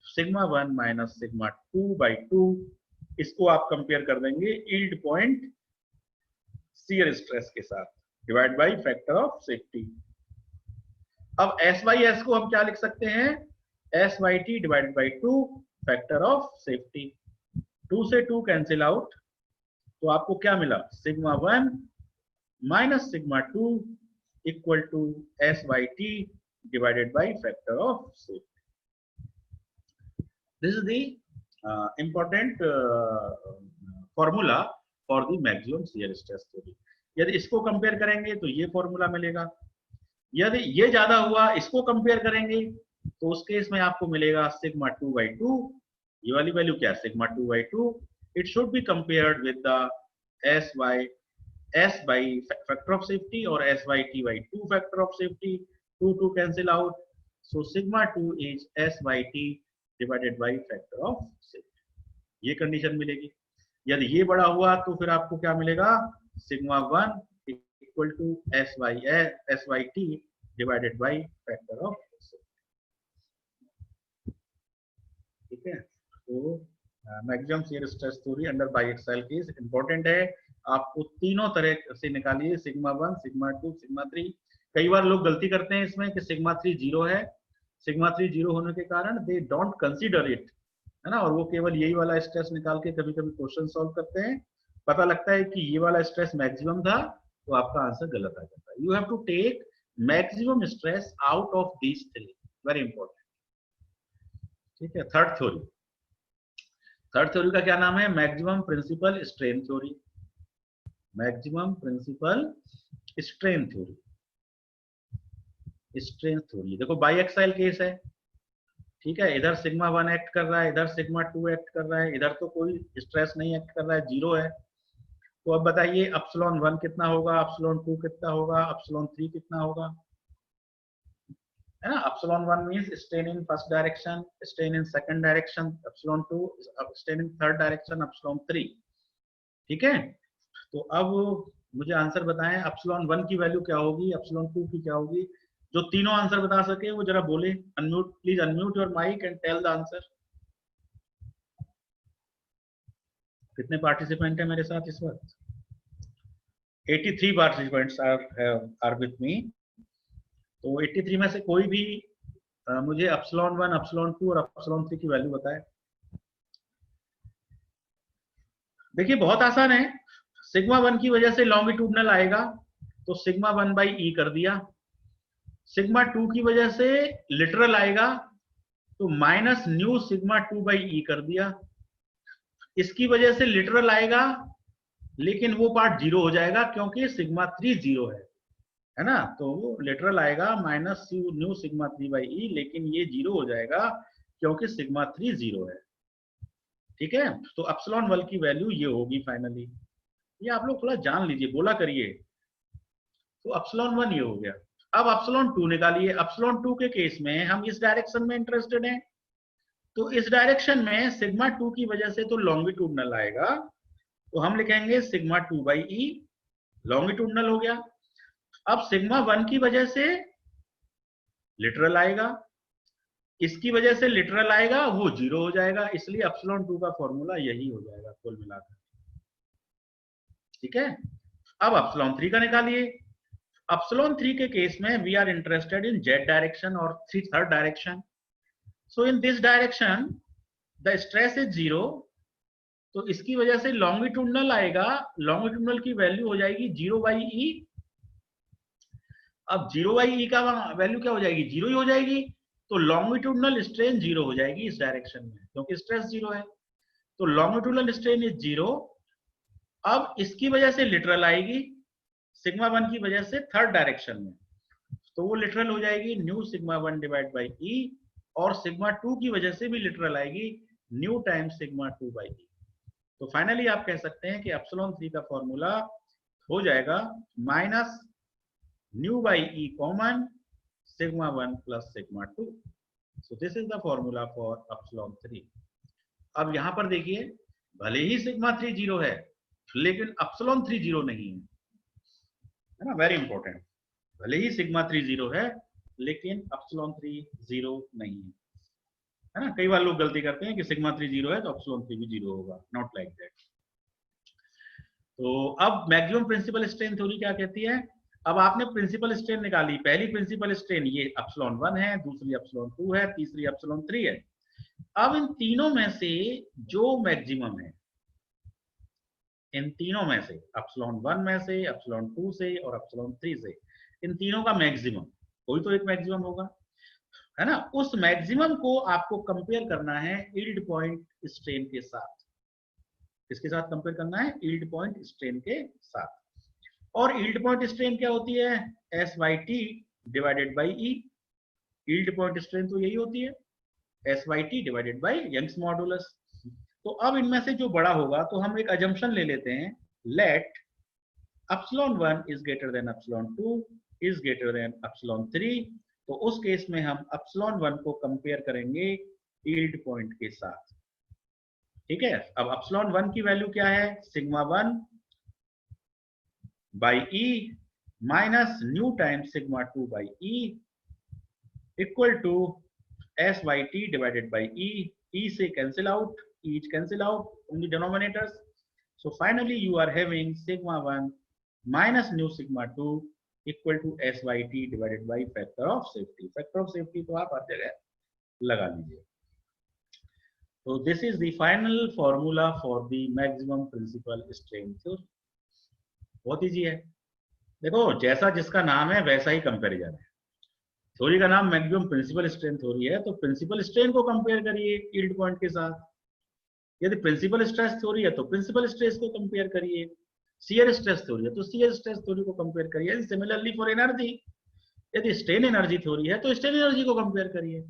सिग्मा 1 माइनस सिग्मा 2/2, इसको आप कंपेयर कर देंगे यील्ड पॉइंट शियर स्ट्रेस के साथ, divide by factor of safety. अब एस बाई एस को हम क्या लिख सकते हैं, S by T divided by 2 factor of safety. 2 से 2 कैंसिल आउट, तो आपको क्या मिला, sigma 1 minus sigma 2 equal to S by T divided by factor of safety. This is the important formula for the maximum shear stress theory. यदि इसको compare करेंगे तो ये फॉर्मूला मिलेगा, यदि ये ज्यादा हुआ इसको कंपेयर करेंगे तो उस केस में आपको मिलेगा सिग्मा 2/2, ये वाली वैल्यू क्या है, sigma 2/2, it should be compared with the S by factor of safety और S by T by 2 factor of safety, 2 cancel out, so sigma 2 is S by T divided by factor of safety, ये condition मिलेगी। यदि ये बड़ा हुआ तो फिर आपको क्या मिलेगा, sigma 1 equal to S by T divided by factor of safety. ठीक है, तो maximum shear stress theory under biaxial case important है, आपको तीनों तरह से निकालिए, सिग्मा 1, सिग्मा 2, सिग्मा 3। कई बार लोग गलती करते हैं इसमें कि सिग्मा 3 जीरो है, सिग्मा 3 जीरो होने के कारण दे डोंट कंसीडर इट, है ना, और वो केवल यही वाला स्ट्रेस निकाल के कभी कभी क्वेश्चन सॉल्व करते हैं, पता लगता है कि ये वाला स्ट्रेस मैक्सिमम था, तो आपका आंसर गलत आ जाता है। You have to take maximum stress out of these three, very important. ठीक है, थर्ड थ्योरी का क्या नाम है, maximum principal strain theory, maximum principal strain theory. Strain theory देखो बाइएक्सियल केस है, ठीक है, इधर सिग्मा 1 एक्ट कर रहा है, इधर सिग्मा 2 एक्ट कर रहा है, इधर तो कोई स्ट्रेस नहीं एक्ट कर रहा है, जीरो है। तो अब बताइए एप्सिलॉन 1 कितना होगा, एप्सिलॉन 2 कितना होगा, एप्सिलॉन 3 कितना होगा, है ना। Epsilon 1 means strain in first direction, strain in second direction, epsilon 2 strain in third direction, epsilon 3। ठीक है, तो अब मुझे आंसर बताएं, एप्सिलॉन 1 की वैल्यू क्या होगी, एप्सिलॉन 2 की क्या होगी। जो तीनों आंसर बता सके वो जरा बोले, unmute please, unmute your mic and tell the answer. कितने पार्टिसिपेंट है मेरे साथ इस वक्त, 83 पार्टिसिपेंट्स आर विद मी। तो 83 में से कोई भी मुझे एप्सिलॉन 1, एप्सिलॉन 2 और एप्सिलॉन 3 की वैल्यू बताए। देखिए बहुत आसान है, सिग्मा 1 की वजह से लॉन्गिट्यूडनल आएगा तो सिग्मा 1 बाई ई कर दिया, सिग्मा 2 की वजह से लिटरल आएगा तो माइनस न्यू सिग्मा 2 बाई ई कर दिया, इसकी वजह से लिटरल आएगा लेकिन वो पार्ट जीरो हो जाएगा क्योंकि सिग्मा 3 जीरो है ना, तो वो लिटरल आएगा minus nu sigma 3 by E, लेकिन ये जीरो हो जाएगा क्योंकि सिग्मा 3 जीरो है। ठीक है, तो एप्सिलॉन 1 की वैल्यू ये होगी फाइनली, ये आप लोग थोड़ा जान लीजिए, बोला करिए। तो एप्सिलॉन 1 ये हो गया। अब एप्सिलॉन 2 निकालिए, एप्सिलॉन 2 के केस में हम इस डायरेक्शन में इंटरेस्टेड हैं, तो इस डायरेक्शन में सिग्मा 2 की वजह से तो लॉन्गिट्यूडनल आएगा, तो हम लिखेंगे सिग्मा 2 बाई ई, लॉन्गिट्यूडनल हो गया। अब सिग्मा 1 की वजह से लिटरल आएगा, इसकी वजह से लिटरल आएगा, वो जीरो हो जाएगा, इसलिए एप्सिलॉन 2 का फॉर्मूला यही हो जाएगा कुल मिलाकर। ठीक है, अब एप्सिलॉन 3 का निकालिए। एप्सिलॉन 3 के केस में we are interested in Z direction और third direction, so in this direction the stress is zero, तो इसकी वजह से लॉन्गिट्यूडनल आएगा, लॉन्गिट्यूडनल की वैल्यू हो जाएगी 0 बाई ई। अब 0 बाई ई का वैल्यू क्या हो जाएगी, जीरो ही हो जाएगी, तो लॉन्गिट्यूडनल स्ट्रेन जीरो हो जाएगी इस डायरेक्शन में क्योंकि स्ट्रेस जीरो है, तो लॉन्गिट्यूडनल स्ट्रेन इज जीरो। अब इसकी वजह से लिटरल आएगी सिग्मा 1 की वजह से थर्ड डायरेक्शन में, तो वो लिटरल हो जाएगी न्यू सिग्मा 1 डिवाइड बाई ई, और सिग्मा 2 की वजह से भी लिटरल आएगी new times sigma 2 by E. तो फाइनली आप कह सकते हैं कि एप्सिलॉन 3 का फॉर्मूला हो जाएगा minus new by E common sigma 1 plus sigma 2। So this is the formula for epsilon 3। अब यहां पर देखिए, भले ही सिग्मा 3 जीरो है लेकिन एप्सिलॉन 3 जीरो नहीं है ना, वेरी इंपॉर्टेंट। भले ही सिग्मा 3 जीरो है लेकिन एप्सिलॉन 3 जीरो नहीं है ना। कई बार लोग गलती करते हैं कि सिग्मा 3 जीरो है तो एप्सिलॉन 3 भी जीरो होगा, नॉट लाइक दैट। तो अब मैक्सिमम प्रिंसिपल स्ट्रेन थ्योरी क्या कहती है? अब आपने प्रिंसिपल स्ट्रेन निकाली, पहली प्रिंसिपल स्ट्रेन ये एप्सिलॉन 1 है, दूसरी एप्सिलॉन 2 है, तीसरी एप्सिलॉन 3 है। अब इन तीनों में से जो मैक्सिमम है, इन तीनों में से एप्सिलॉन 1 में से, एप्सिलॉन 2 से और एप्सिलॉन 3 से, इन तीनों का मैक्सिमम, कोई तो एक मैक्सिमम होगा, है ना। उस मैक्सिमम को आपको कंपेयर करना है यील्ड पॉइंट स्ट्रेन के साथ। किसके साथ कंपेयर करना है? यील्ड पॉइंट स्ट्रेन के साथ। और यील्ड पॉइंट स्ट्रेन क्या होती है? S by T divided by E. Yield point strain तो यही होती है, S by T divided by Young's modulus. तो अब इनमें से जो बड़ा होगा, तो हम एक अजम्पशन ले लेते हैं, let epsilon 1 is greater than epsilon 2 is greater than epsilon 3। तो उस केस में हम एप्सिलॉन 1 को कंपेयर करेंगे यील्ड पॉइंट के साथ। ठीक है। अब एप्सिलॉन 1 की वैल्यू क्या है? Sigma 1 by E minus nu times sigma 2 by E equal to S by T divided by E. E से cancel out, each cancel out in the denominators. So finally you are having sigma 1 minus new sigma 2 equal to s by t divided by factor of safety. Factor of safety तो आप हर जगह लगा लीजिए। So this is the final formula for the maximum principal strain theory. बहुत easy है। देखो, जैसा जिसका नाम है वैसा ही कंपैरिजन है। थ्योरी का नाम मैक्सिमम प्रिंसिपल स्ट्रेन थ्योरी है, तो प्रिंसिपल स्ट्रेन को कंपेयर करिए यील्ड पॉइंट के साथ। यदि प्रिंसिपल स्ट्रेस थ्योरी है तो प्रिंसिपल स्ट्रेस को कंपेयर करिए, शियर स्ट्रेस थ्योरी है तो शियर स्ट्रेस थ्योरी को कंपेयर करिए। सिमिलरली फॉर एनर्जी, यदि स्ट्रेन एनर्जी थ्योरी है तो स्ट्रेन एनर्जी को कंपेयर करिए।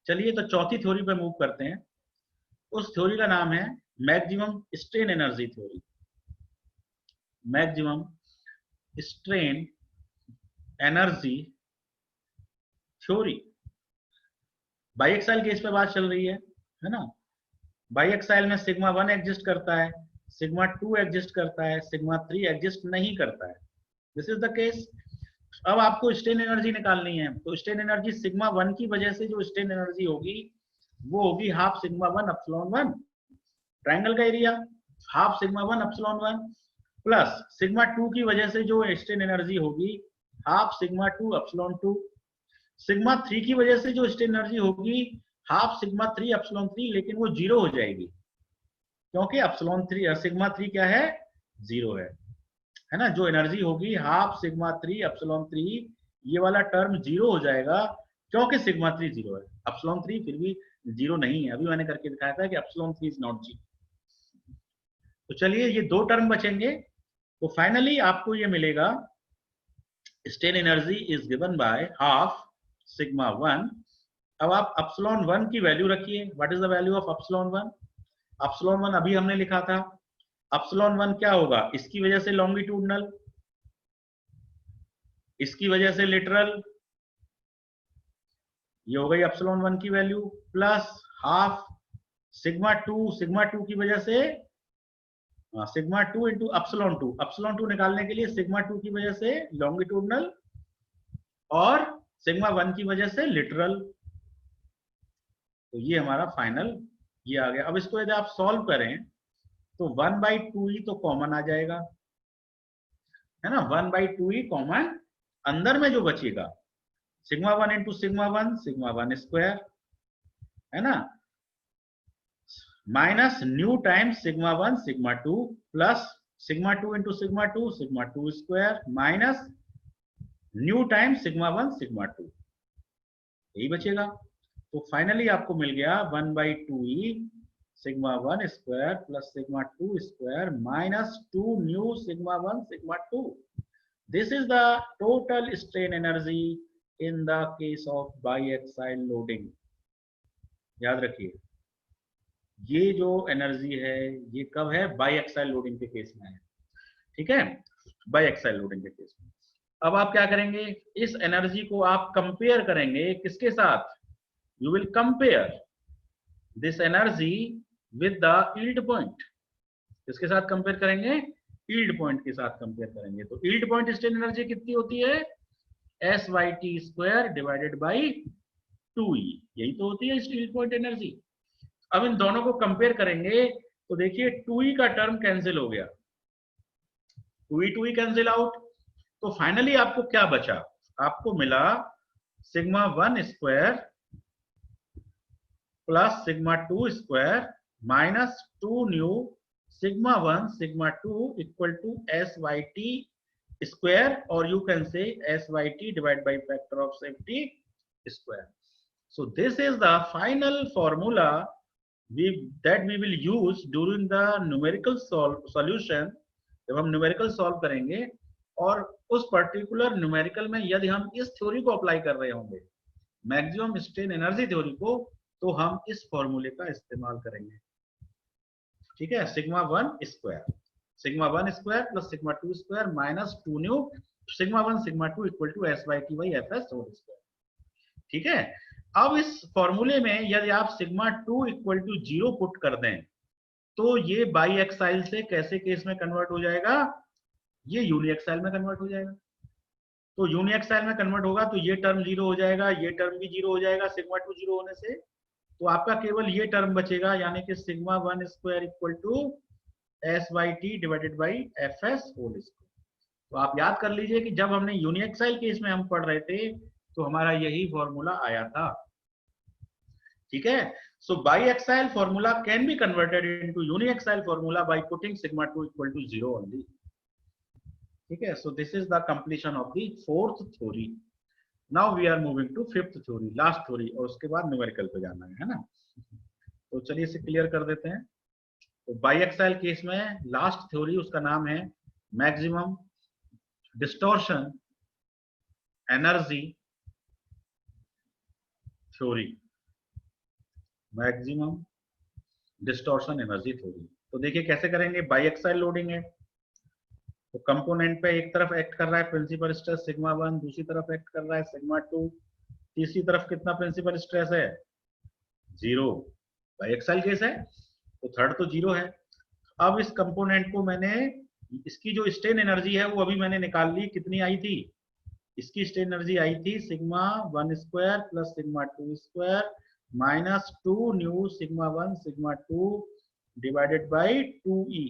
चलिए तो चौथी थ्योरी पे मूव करते हैं। उस थ्योरी का नाम है maximum strain energy theory. Maximum strain energy theory. Biaxial case पे बात चल रही है ना। बाइएक्साइल में सिग्मा 1 एग्जिस्ट करता है, सिग्मा 2 एग्जिस्ट करता है, सिग्मा 3 एग्जिस्ट नहीं करता है। This is the case. अब आपको स्ट्रेन एनर्जी निकालनी है, तो स्ट्रेन एनर्जी सिग्मा 1 की वजह से जो स्ट्रेन एनर्जी होगी वो होगी हाफ सिग्मा 1 एप्सिलॉन 1, ट्रायंगल का area, half sigma 1 epsilon 1 plus sigma 2 की वजह से जो स्ट्रेन एनर्जी होगी हाफ सिग्मा 2 एप्सिलॉन 2, सिग्मा 3 की वजह से जो स्ट्रेन एनर्जी होगी हाफ सिग्मा 3 एप्सिलॉन 3, लेकिन वो जीरो हो जाएगी क्योंकि एप्सिलॉन 3 सिग्मा 3 क्या है? जीरो है ना। जो एनर्जी होगी हाफ सिग्मा 3 एप्सिलॉन 3, ये वाला टर्म जीरो हो जाएगा क्योंकि सिग्मा 3 जीरो है। एप्सिलॉन 3 फिर भी जीरो नहीं है, अभी मैंने करके दिखाया था कि एप्सिलॉन 3 इज नॉट जीरो। तो चलिए ये दो टर्म बचेंगे। तो फाइनली आपको ये मिलेगा strain energy is given by half sigma 1। अब आप एप्सिलॉन 1 की वैल्यू रखिए। What is the value of epsilon 1? Epsilon 1 अभी हमने लिखा था। एप्सिलॉन 1 क्या होगा? इसकी वजह से लॉन्गिट्यूडनल, इसकी वजह से लिटरल, ये हो गई एप्सिलॉन 1 की वैल्यू, प्लस हाफ सिग्मा 2 की वजह से सिग्मा 2 इंटू एप्सिलॉन 2। एप्सिलॉन 2 निकालने के लिए सिग्मा 2 की वजह से लॉन्गिट्यूडनल और सिग्मा 1 की वजह से लिटरल। तो ये हमारा फाइनल ये आ गया। अब इसको यदि आप सॉल्व करें तो 1/2e तो कॉमन आ जाएगा, है ना। 1/2e कॉमन, अंदर में जो बचेगा सिग्मा 1 इंटू सिग्मा 1 स्क्वायर, है ना, minus nu times sigma 1 sigma 2 plus sigma 2 into sigma 2 square minus nu times sigma 1 sigma 2, यही बचेगा। तो फाइनली आपको मिल गया 1/2e sigma 1 square plus sigma 2 square minus 2 nu sigma 1 sigma 2। This is the total strain energy in the case of biaxial loading. याद रखिए, ये जो energy है ये कब है? बाईएक्साइल लोडिंग के केस में है, ठीक है, बाईएक्साइल लोडिंग के केस में। अब आप क्या करेंगे, इस एनर्जी को आप कंपेयर करेंगे किसके साथ? You will compare this energy with the yield point. किसके साथ कंपेयर करेंगे? यील्ड पॉइंट के साथ कंपेयर करेंगे। तो यील्ड पॉइंट स्ट्रेन एनर्जी कितनी होती है? SYT² डिवाइडेड बाई 2E, यही तो होती है यील्ड पॉइंट एनर्जी। अब इन दोनों को कंपेयर करेंगे तो देखिए 2E का टर्म कैंसिल हो गया, 2E कैंसिल आउट। तो फाइनली आपको क्या बचा? आपको मिला σ1² plus σ2² minus 2 σ1 σ2 equal to SYT² or you can say SYT divided by factor of safety square. So this is the final formula that we will use during the numerical solution. जब हम numerical solve करेंगे और उस particular numerical में यदि हम इस theory को अप्लाई कर रहे होंगे, मैक्सिमम स्ट्रेन एनर्जी थ्योरी को, तो हम इस फॉर्मूले का इस्तेमाल करेंगे, ठीक है। σ1² plus σ2² minus 2 σ1 σ2 equal to SYT/Fs², ठीक है। अब इस फॉर्मूले में यदि आप σ2 इक्वल टू 0 पुट कर दें तो ये बाईएक्साइल से कैसे केस में कन्वर्ट हो जाएगा? ये यूनिएक्साइल में कन्वर्ट हो जाएगा। तो यूनिएक्साइल में कन्वर्ट होगा तो ये टर्म 0 हो जाएगा, ये टर्म भी 0 हो जाएगा σ2 0 होने से। तो आपका केवल ये टर्म बचेगा, यानी कि σ1² equal to SYT divided by Fs²। तो आप याद कर लीजिए कि जब हमने यूनिएक्साइल केस में हम पढ़ रहे थे तो हमारा यही फॉर्मूला आया था, ठीक है। So biaxial formula can be converted into uniaxial formula by putting σ2 equal to 0 only, ठीक है। So this is the completion of the fourth theory. Now we are moving to fifth theory, last theory, और उसके बाद numerical पे जाना है ना। तो चलिए इसे क्लियर कर देते हैं। तो बाईएक्साइल केस में लास्ट थ्योरी, उसका नाम है maximum distortion energy theory, maximum distortion energy theory. तो देखिए कैसे करेंगे, बाईएक्साइल लोडिंग है तो कंपोनेंट पे एक तरफ एक्ट कर रहा है प्रिंसिपल स्ट्रेस σ1, दूसरी तरफ एक्ट कर रहा है σ2, तीसरी तरफ कितना प्रिंसिपल स्ट्रेस है? 0। बाईएक्साइल केस है तो थर्ड तो 0 है। अब इस कंपोनेंट को मैंने, इसकी जो स्ट्रेन एनर्जी है वो अभी मैंने निकाल ली, कितनी आई थी? इसकी स्ट्रेन एनर्जी आई थी σ1² plus σ2² minus 2 σ1 σ2 divided by 2E,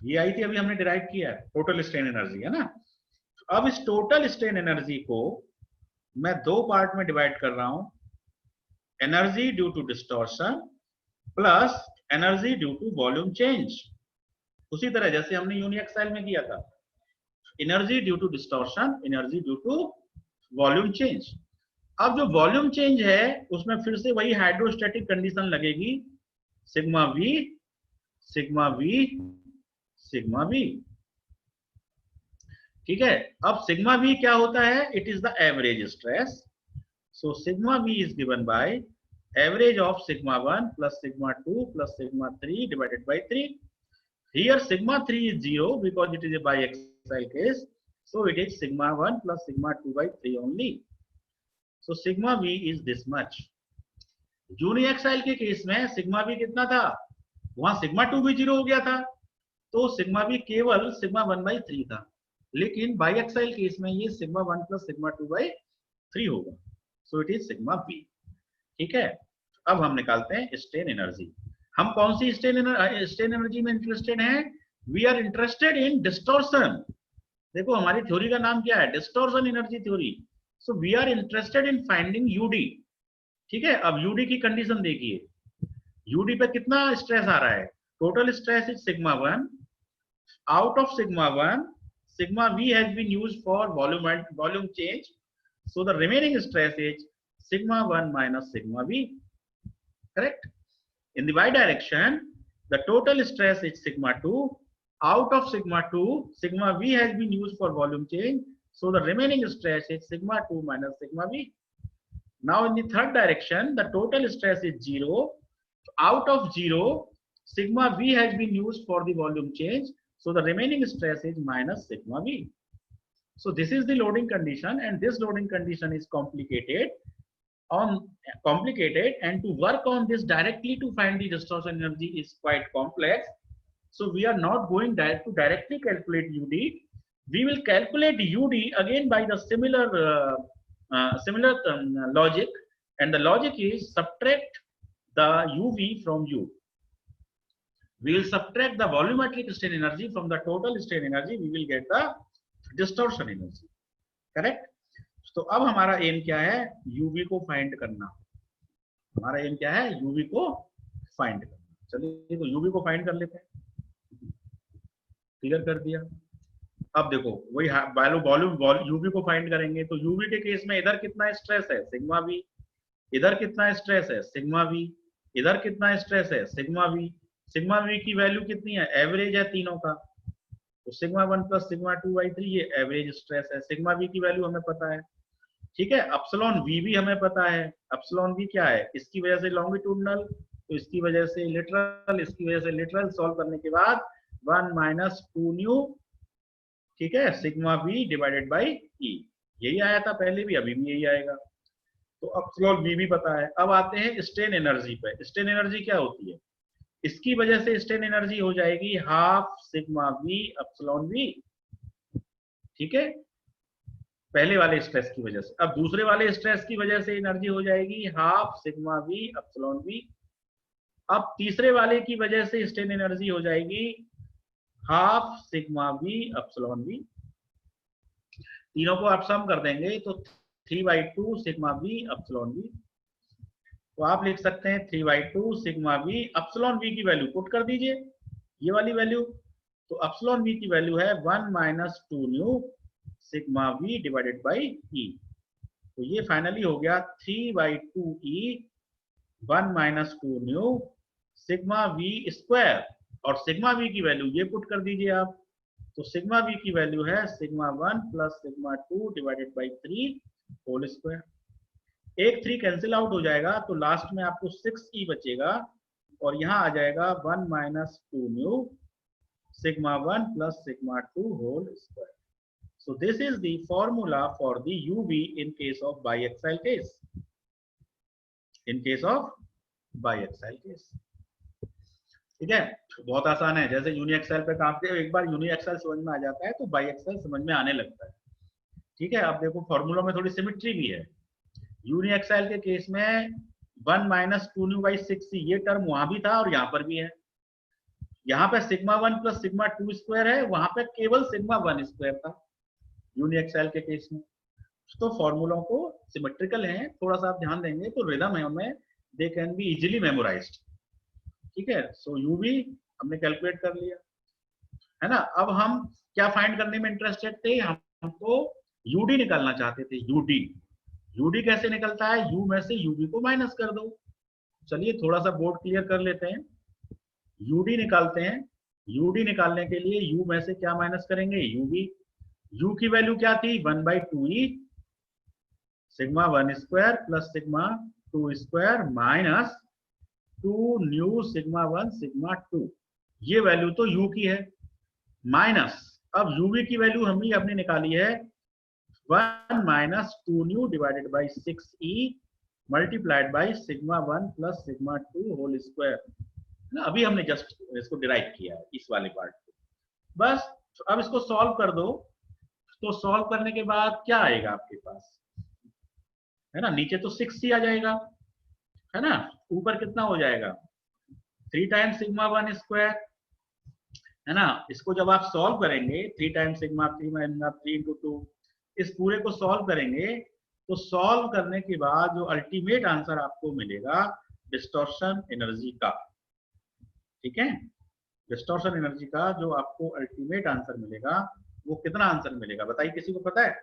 ये आई थी, अभी हमने डिराइव किया है, टोटल स्ट्रेन एनर्जी है ना। अब इस टोटल स्ट्रेन एनर्जी को मैं दो पार्ट में डिवाइड कर रहा हूं, energy due to distortion plus energy due to volume change. उसी तरह जैसे हमने यूनिएक्साइल में किया था, energy due to distortion, energy due to volume change. अब जो वॉल्यूम चेंज है उसमें फिर से वही हाइड्रोस्टैटिक कंडीशन लगेगी, σV σV σV, ठीक है। अब σV क्या होता है? It is the average stress. So σV is given by average of σ1 plus σ2 plus σ3 divided by 3। Here σ3 is 0 because it is a biaxial case, so it is σ1 plus σ2 by 3 only. So σV is this much. यूनिएक्साइल के case में σV कितना था? वहां σ2 भी 0 हो गया था, तो σV केवल σ1 by 3 था। लेकिन बाईएक्साइल केस में ये σ1 plus σ2 by 3 होगा, so it is σV, ठीक है। अब हम निकालते हैं स्ट्रेन एनर्जी। हम कौन सी स्ट्रेन एनर्जी में इंटरेस्टेड हैं? We are interested in distortion. देखो हमारी थ्योरी का नाम क्या है? Distortion energy theory. So we are interested in finding U D, ठीक है। अब यूडी की कंडीशन देखिए, यूडी पे कितना स्ट्रेस आ रहा है? Total stress is σ1, out of σ1 σV has been used for volume change, so the remaining stress is σ1 minus σV, correct. In the y direction, the total stress is σ2, out of sigma 2, sigma v has been used for volume change, so the remaining stress is sigma 2 minus sigma v. Now in the third direction, the total stress is 0. Out of 0, sigma v has been used for the volume change, so the remaining stress is minus sigma v. So this is the loading condition, and this loading condition is complicated, and to work on this directly to find the distortion energy is quite complex. So we are not going to directly calculate UD. We will calculate UD again by the similar logic, and the logic is subtract the UV from U. We will subtract the volumetric strain energy from the total strain energy. We will get the distortion energy. Correct? तो अब हमारा M क्या है? UV को find करना. हमारा M क्या है? यूवी को फाइंड करना. चलिए तो यूवी को फाइंड कर लेते हैं. क्लियर कर दिया. अब देखो वही वॉल्यूम यूवी को फाइंड करेंगे तो यूवी के केस में इधर कितना स्ट्रेस है? Sigma we. इधर कितना स्ट्रेस है? Sigma we. इधर कितना स्ट्रेस है? Sigma we. सिग्मा वी की वैल्यू कितनी है? एवरेज है तीनों का. तो सिग्मा 1 प्लस सिग्मा 2/3 ये एवरेज स्ट्रेस है. सिग्मा वी की वैल्यू हमें पता है. ठीक है. एप्सिलॉन वी भी हमें पता है. एप्सिलॉन वी क्या है? इसकी वजह से लॉन्गिट्यूडनल, तो इसकी वजह से लिटरल, इसकी वजह से लिटरल. सॉल्व करने के बाद 1 माइनस 2 न्यू, ठीक है, सिग्मा वी डिवाइडेड बाई ई. यही आया था पहले भी, अभी भी यही आएगा. तो एप्सिलॉन वी भी पता है. अब आते हैं स्ट्रेन एनर्जी पे. स्ट्रेन एनर्जी क्या होती है? इसकी वजह से स्ट्रेन एनर्जी हो जाएगी half sigma V epsilon V. ठीक है, पहले वाले स्ट्रेस की वजह से. अब दूसरे वाले स्ट्रेस की वजह से एनर्जी हो जाएगी half sigma V epsilon V. अब तीसरे वाले की वजह से स्ट्रेन एनर्जी हो जाएगी half sigma V epsilon V. तीनों को आप सम कर देंगे तो 3/2 सिग्मा वी एप्सिलॉन वी. तो आप लिख सकते हैं 3/2 सिग्मा वी. एप्सिलॉन वी की वैल्यू पुट कर दीजिए, ये वाली वैल्यू. तो एप्सिलॉन वी की वैल्यू है 1 minus 2 nu sigma V divided by E. तो ये फाइनली हो गया 3/2 E 1 minus 2 nu sigma V square. और सिग्मा वी की वैल्यू ये पुट कर दीजिए आप. तो सिग्मा वी की वैल्यू है sigma 1 plus sigma 2 divided by 3 whole square. एक 3 कैंसिल आउट हो जाएगा तो लास्ट में आपको 6e बचेगा, और यहाँ आ जाएगा 1 minus 2 nu sigma 1 plus sigma 2 whole square. So this is the formula for the UV in case of biaxial case. In case of biaxial case. ठीक है, बहुत आसान है. जैसे यूनिएक्सल पे काम किया, एक बार यूनिएक्सल समझ में आ जाता है तो बाइएक्सल समझ में आने लगता है. ठीक है, अब देखो फॉर्मूला में थोड़ी सिमेट्री भी है. यूनिएक्सल के केस में 1 माइनस 2 न्यू बाई 6e ये टर्म वहां भी था और यहाँ पर भी है. यहाँ पे सिग्मा 1 प्लस सिग्मा 2 स्क्वायर है, वहां पे केवल सिग्मा 1 स्क्वायर था यूनिएक्सल के केस में. तो फॉर्मूलों को सिमेट्रिकल हैं, थोड़ा सा आप ध्यान देंगे तो रिदम है उनमें, they can be easily memorised. ठीक है, सो यूवी हमने कैलकुलेट कर लिया है ना. अब हम क्या फाइंड करने में इंटरेस्टेड थे? हमको यूडी निकालना चाहते थे. यूडी. यूडी कैसे निकलता है? यू में से यूवी को माइनस कर दो. चलिए थोड़ा सा बोर्ड क्लियर कर लेते हैं. यूडी निकालते हैं. यूडी निकालने के लिए यू में से क्या माइनस करेंगे? यूवी. यू की वैल्यू क्या थी? 1/2e sigma 1 square plus sigma 2 square minus 2 nu sigma 1 sigma 2. ये वैल्यू तो यू की है. माइनस अब यूवी की वैल्यू हमने अपने निकाली है 1 minus 2 nu divided by 6e multiplied by sigma 1 plus sigma 2 whole square. अभी हमने जस्ट इसको डिराइव किया है इस वाले पार्ट को. बस अब इसको सॉल्व कर दो. तो सॉल्व करने के बाद क्या आएगा आपके पास? है ना, नीचे तो 6c आ जाएगा, है ना. ऊपर कितना हो जाएगा? 3 टाइम्स सिग्मा 1 स्क्वायर, है ना. इसको जब आप सॉल्व करेंगे 3 टाइम्स सिग्मा 3 इंटू 2, इस पूरे को सॉल्व करेंगे तो सॉल्व करने के बाद जो अल्टीमेट आंसर आपको मिलेगा डिस्टॉर्शन एनर्जी का. ठीक है, डिस्टॉर्शन एनर्जी का जो आपको अल्टीमेट आंसर मिलेगा वो कितना आंसर मिलेगा? बताइए, किसी को पता है?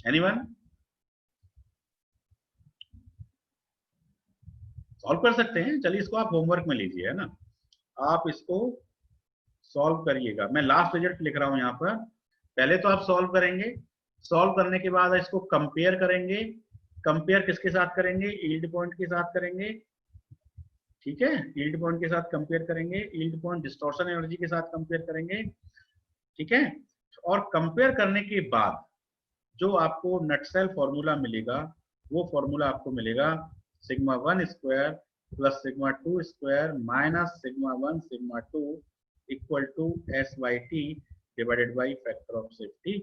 एनीवन? सॉल्व कर सकते हैं, चलिए इसको आप होमवर्क में लीजिए, है ना, आप इसको सॉल्व करिएगा। मैं लास्ट रिजल्ट लिख रहा हूं यहाँ पर, पहले तो आप सॉल्व करेंगे, सॉल्व करने के बाद इसको कंपेयर करेंगे। कंपेयर किसके साथ करेंगे? यील्ड पॉइंट के साथ करेंगे, ठीक है, यील्ड पॉइंट के साथ कंपेयर करेंगे, यील्ड पॉइंट डिस्टॉर्शन एनर्जी के साथ कंपेयर करेंगे, ठीक है। और कंपेयर करने के बाद जो आपको नटसेल फॉर्मूला मिलेगा, वो फॉर्मूला आपको मिलेगा sigma 1 square plus sigma 2 square minus sigma 1 sigma 2 equal to S by T divided by factor of safety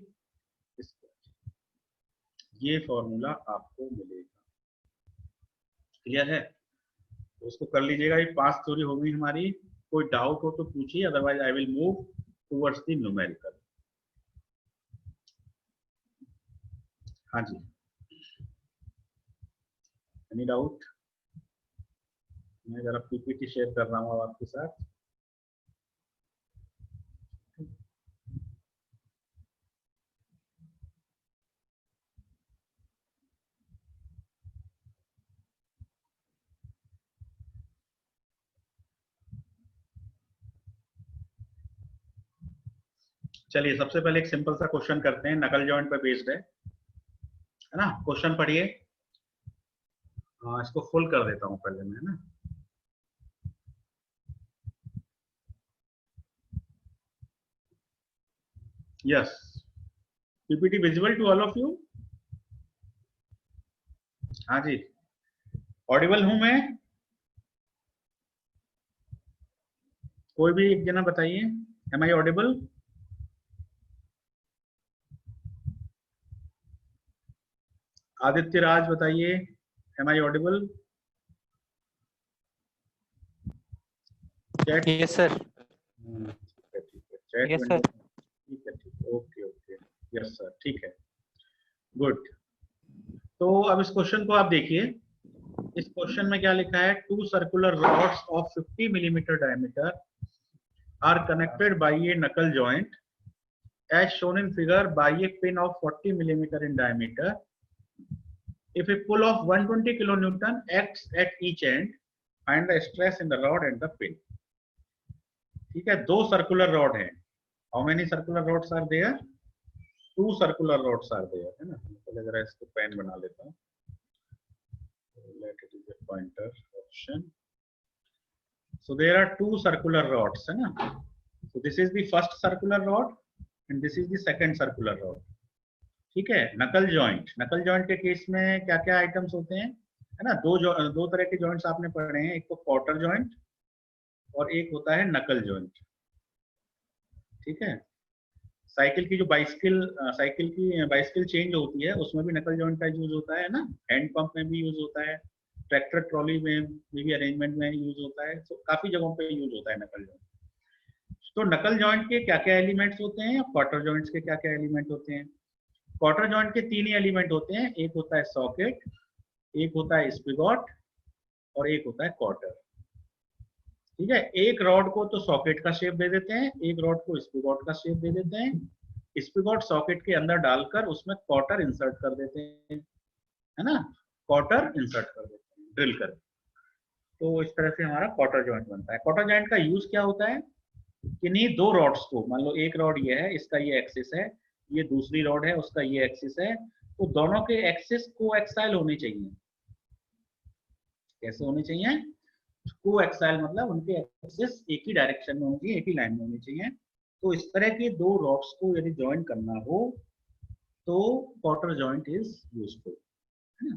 square. ये फॉर्मूला आपको मिलेगा। क्लियर है? तो इसको कर लीजिएगा। ये 5 थ्योरी होगी हमारी। कोई डाउट हो तो पूछिए, otherwise I will move towards the numerical. हाँ जी, एनी डाउट? मैं जरा पीपीटी शेयर कर रहा हूँ आपके साथ। चलिए सबसे पहले एक सिंपल सा क्वेश्चन करते हैं, नकल जॉइंट पे बेस्ड है ना। क्वेश्चन पढ़िए। इसको फुल कर देता हूं पहले मैं, है ना। Yes, PPT visible to all of you? हाँ जी, ऑडिबल हूं मैं? कोई भी एक जना बताइए, am I audible? Aditya Raj बताइए, am I audible? Yes sir. ठीक है, चैट यस विंडो, सर। ठीक है, ठीक है, ओके ओके, यस सर, ठीक है, गुड। तो अब इस क्वेश्चन को आप देखिए। इस क्वेश्चन में क्या लिखा है? 2 circular rods of 50 millimetre diameter are connected by a knuckle joint as shown in figure by a pin of 40 millimeter in diameter. If a pull of 120 kilonewton acts at each end, find the stress in the rod and the pin. ठीक है, 2 circular rod हैं। How many circular rods are there? 2 circular rods are there, है ना। पहले जरा इसको pen बना लेता हूँ। Let it is a pointer option. So there are 2 circular rods, है ना। So this is the first circular rod and this is the second circular rod, ठीक है। नकल जॉइंट, नकल जॉइंट के केस में क्या क्या आइटम्स होते हैं, है ना। दो तरह के जॉइंट्स आपने पढ़े हैं, एक तो क्वार्टर जॉइंट और एक होता है नकल जॉइंट, ठीक है। साइकिल की बाइसिकल चेंज होती है, उसमें भी नकल जॉइंट का यूज होता है ना। हैंड पंप में भी यूज होता है, ट्रैक्टर ट्रॉली में भी अरेंजमेंट में यूज होता है, तो काफी जगहों पे यूज होता है नकल जॉइंट। तो नकल जॉइंट के क्या क्या एलिमेंट्स होते हैं, क्वार्टर जॉइंट्स के क्या क्या एलिमेंट होते हैं? क्वार्टर जॉइंट के 3 ही एलिमेंट होते हैं, एक होता है सॉकेट, एक होता है स्पिगॉट और एक होता है क्वार्टर, ठीक है। एक रॉड को तो सॉकेट का शेप दे देते हैं, एक रॉड को स्पिगॉट का शेप दे देते हैं। स्पिगॉट सॉकेट के अंदर डालकर उसमें क्वार्टर इंसर्ट कर देते हैं, है ना, क्वार्टर इंसर्ट कर देते हैं ड्रिल कर। तो इस तरह से हमारा क्वार्टर जॉइंट बनता है। क्वार्टर जॉइंट का यूज क्या होता है? किन्हीं 2 रॉड्स को, मान लो एक रॉड ये है, इसका ये एक्सिस है, ये दूसरी रॉड है, उसका ये एक्सिस है, तो दोनों के एक्सिस कोएक्साइल होने चाहिए। कैसे होने चाहिए? कोएक्साइल मतलब उनके एक्सिस एक ही डायरेक्शन में होंगी, एक ही लाइन में होनी चाहिए। तो इस तरह के 2 रॉड्स को यदि ज्वाइन करना हो तो क्वार्टर जॉइंट इज यूजफुल, है ना।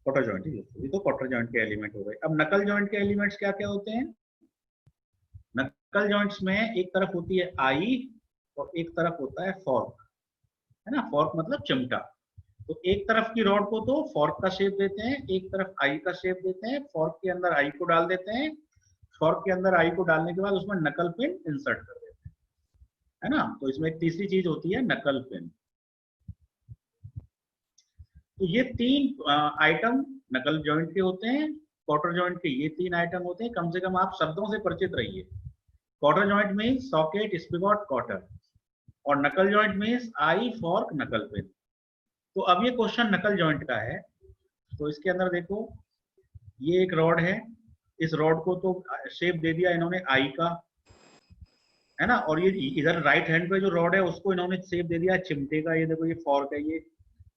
Quarter joint is useful. ये तो क्वार्टर जॉइंट के एलिमेंट हो गए। अब नकल जॉइंट के एलिमेंट्स क्या क्या होते हैं? नकल जॉइंट्स में एक तरफ होती है आई और एक तरफ होता है फॉर्क, है ना। फॉर्क मतलब चिमटा। तो एक तरफ की रॉड को तो फॉर्क का शेप देते हैं, एक तरफ आई का शेप देते हैं, फॉर्क के अंदर आई को डाल देते हैं, फॉर्क के अंदर आई को डालने के बाद उसमें नकल पिन इंसर्ट कर देते हैं, है ना। तो इसमें एक तीसरी चीज होती है नकल पिन। तो ये 3 आइटम नकल जॉइंट के होते हैं, क्वार्टर जॉइंट के ये 3 आइटम होते हैं। कम से कम आप शब्दों से परिचित रहिए। क्वार्टर जॉइंट में सॉकेट, स्पिगॉट, क्वार्टर, और नकल जॉइंट में आई, फॉर्क, नकल पिन। तो अब ये क्वेश्चन नकल जॉइंट का है। तो इसके अंदर देखो, ये एक रॉड है, इस रॉड को तो शेप दे दिया इन्होंने आई का, है ना, और ये इधर राइट हैंड पे जो रॉड है उसको इन्होंने शेप दे दिया चिमटे का। ये देखो ये फॉर्क है, ये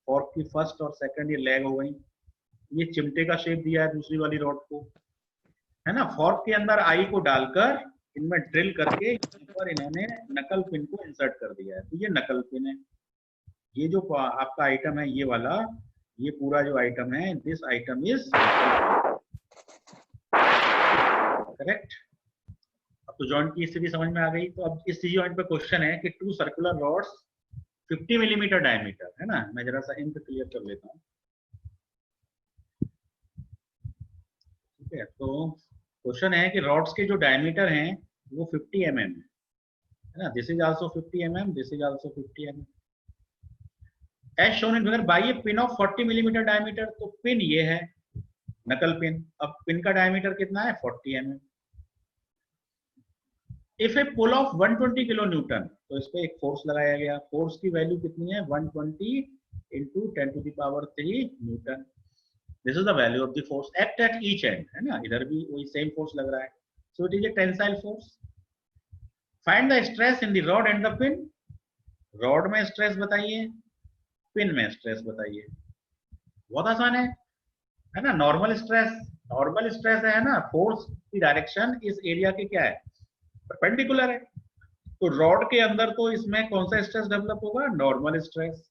फॉर्क की फर्स्ट और सेकंड ये लेग हो गई, ये चिमटे का शेप दिया है दूसरी वाली रॉड को, है ना। फॉर्क के अंदर आई को डालकर इनमें ड्रिल करके यहाँ पर इन्होंने नकल पिन को इंसर्ट कर दिया है। तो ये नकल पिन है। ये जो आपका आइटम है ये वाला, ये पूरा जो आइटम है, दिस आइटम इज करेक्ट। अब तो जॉइंट की स्थिति समझ में आ गई। तो अब इस जॉइंट पे क्वेश्चन है कि two circular rods 50 millimetre diameter, है ना। मैं जरा सा इंक क्लियर कर लेता हूँ, ठीक है। तो क्वेश्चन है कि रॉड्स के जो डायमीटर हैं वो 50 mm है ना। This is also 50 mm, this is also 50 mm। As shown in figure by a pin of 40 millimetre diameter. तो पिन ये है नकल पिन। अब पिन का डायमीटर कितना है 40 mm। If a pull of 120 kilo newton, तो इस पे एक फोर्स लगाया गया। फोर्स की वैल्यू कितनी है 120 into 10 to the power 3 Newton. This is the value of the force act at each and, है ना। इधर भी वही सेम फोर्स लग रहा है। सो it is A tensile force. Find the stress in the rod and the pin. Rod में stress बताइए, पिन में स्ट्रेस बताइए। बहुत आसान है ना। नॉर्मल स्ट्रेस है ना, फोर्स की डायरेक्शन इस एरिया के क्या है परपेंडिकुलर है। तो रॉड के अंदर तो इसमें कौन सा स्ट्रेस डेवलप होगा, नॉर्मल स्ट्रेस।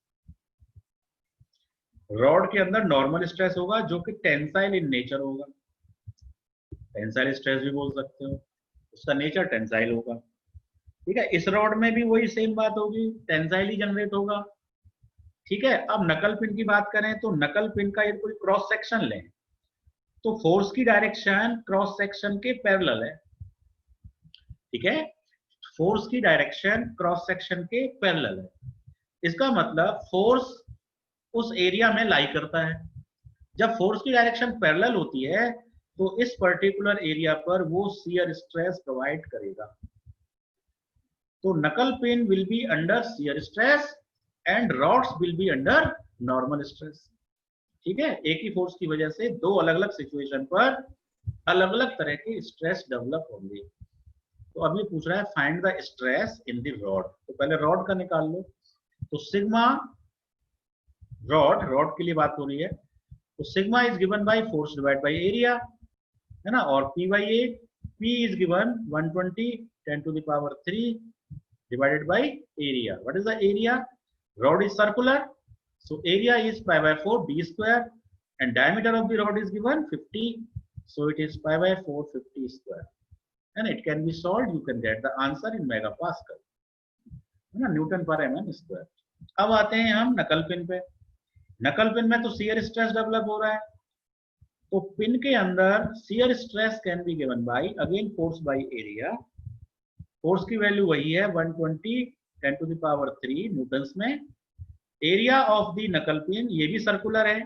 रॉड के अंदर नॉर्मल स्ट्रेस होगा जो कि टेंसाइल इन नेचर होगा। टेंसाइल स्ट्रेस भी बोल सकते हो, उसका नेचर टेंसाइल होगा, ठीक है। इस रॉड में भी वही सेम बात होगी, टेंसाइल ही जनरेट होगा, ठीक है। अब नकल पिन की बात करें तो नकल पिन का यदि कोई क्रॉस सेक्शन लें तो फोर्स की डायरेक्शन क्रॉस सेक्शन के पैरेलल है, ठीक है। फोर्स की डायरेक्शन क्रॉस सेक्शन के पैरेलल है। इसका मतलब फोर्स उस एरिया में लाई करता है। जब फोर्स की डायरेक्शन पैरेलल होती है तो इस पर्टिकुलर एरिया पर वो शियर स्ट्रेस प्रोवाइड करेगा। तो नकल pin will be under shear stress and rods will be under normal stress, ठीक है। एक ही फोर्स की वजह से दो अलग अलग सिचुएशन पर अलग अलग तरह के स्ट्रेस डेवलप होंगे। तो अब ये पूछ रहा है find the stress in the rod. तो पहले रॉड का निकाल लो। तो सिग्मा रॉड के लिए बात हो रही है, तो sigma is given by force divide by area, है ना। और P by A, P is given 120 10 to the power 3 divided by area. What is the area? Rod is circular, so area is pi by 4 d square, and diameter of the rod is given 50, so it is pi by 4 50 square, and it can be solved. You can get the answer in megapascal, है ना, Newton पर mm square. अब आते हैं हम नकल pin पे। नकल पिन में तो शियर स्ट्रेस डेवलप हो रहा है, तो पिन के अंदर shear stress can be given bye again force by area. Force की वैल्यू वही है 120 10 to the power 3 न्यूटन्स में। एरिया ऑफ द नकल पिन ये भी सर्कुलर है,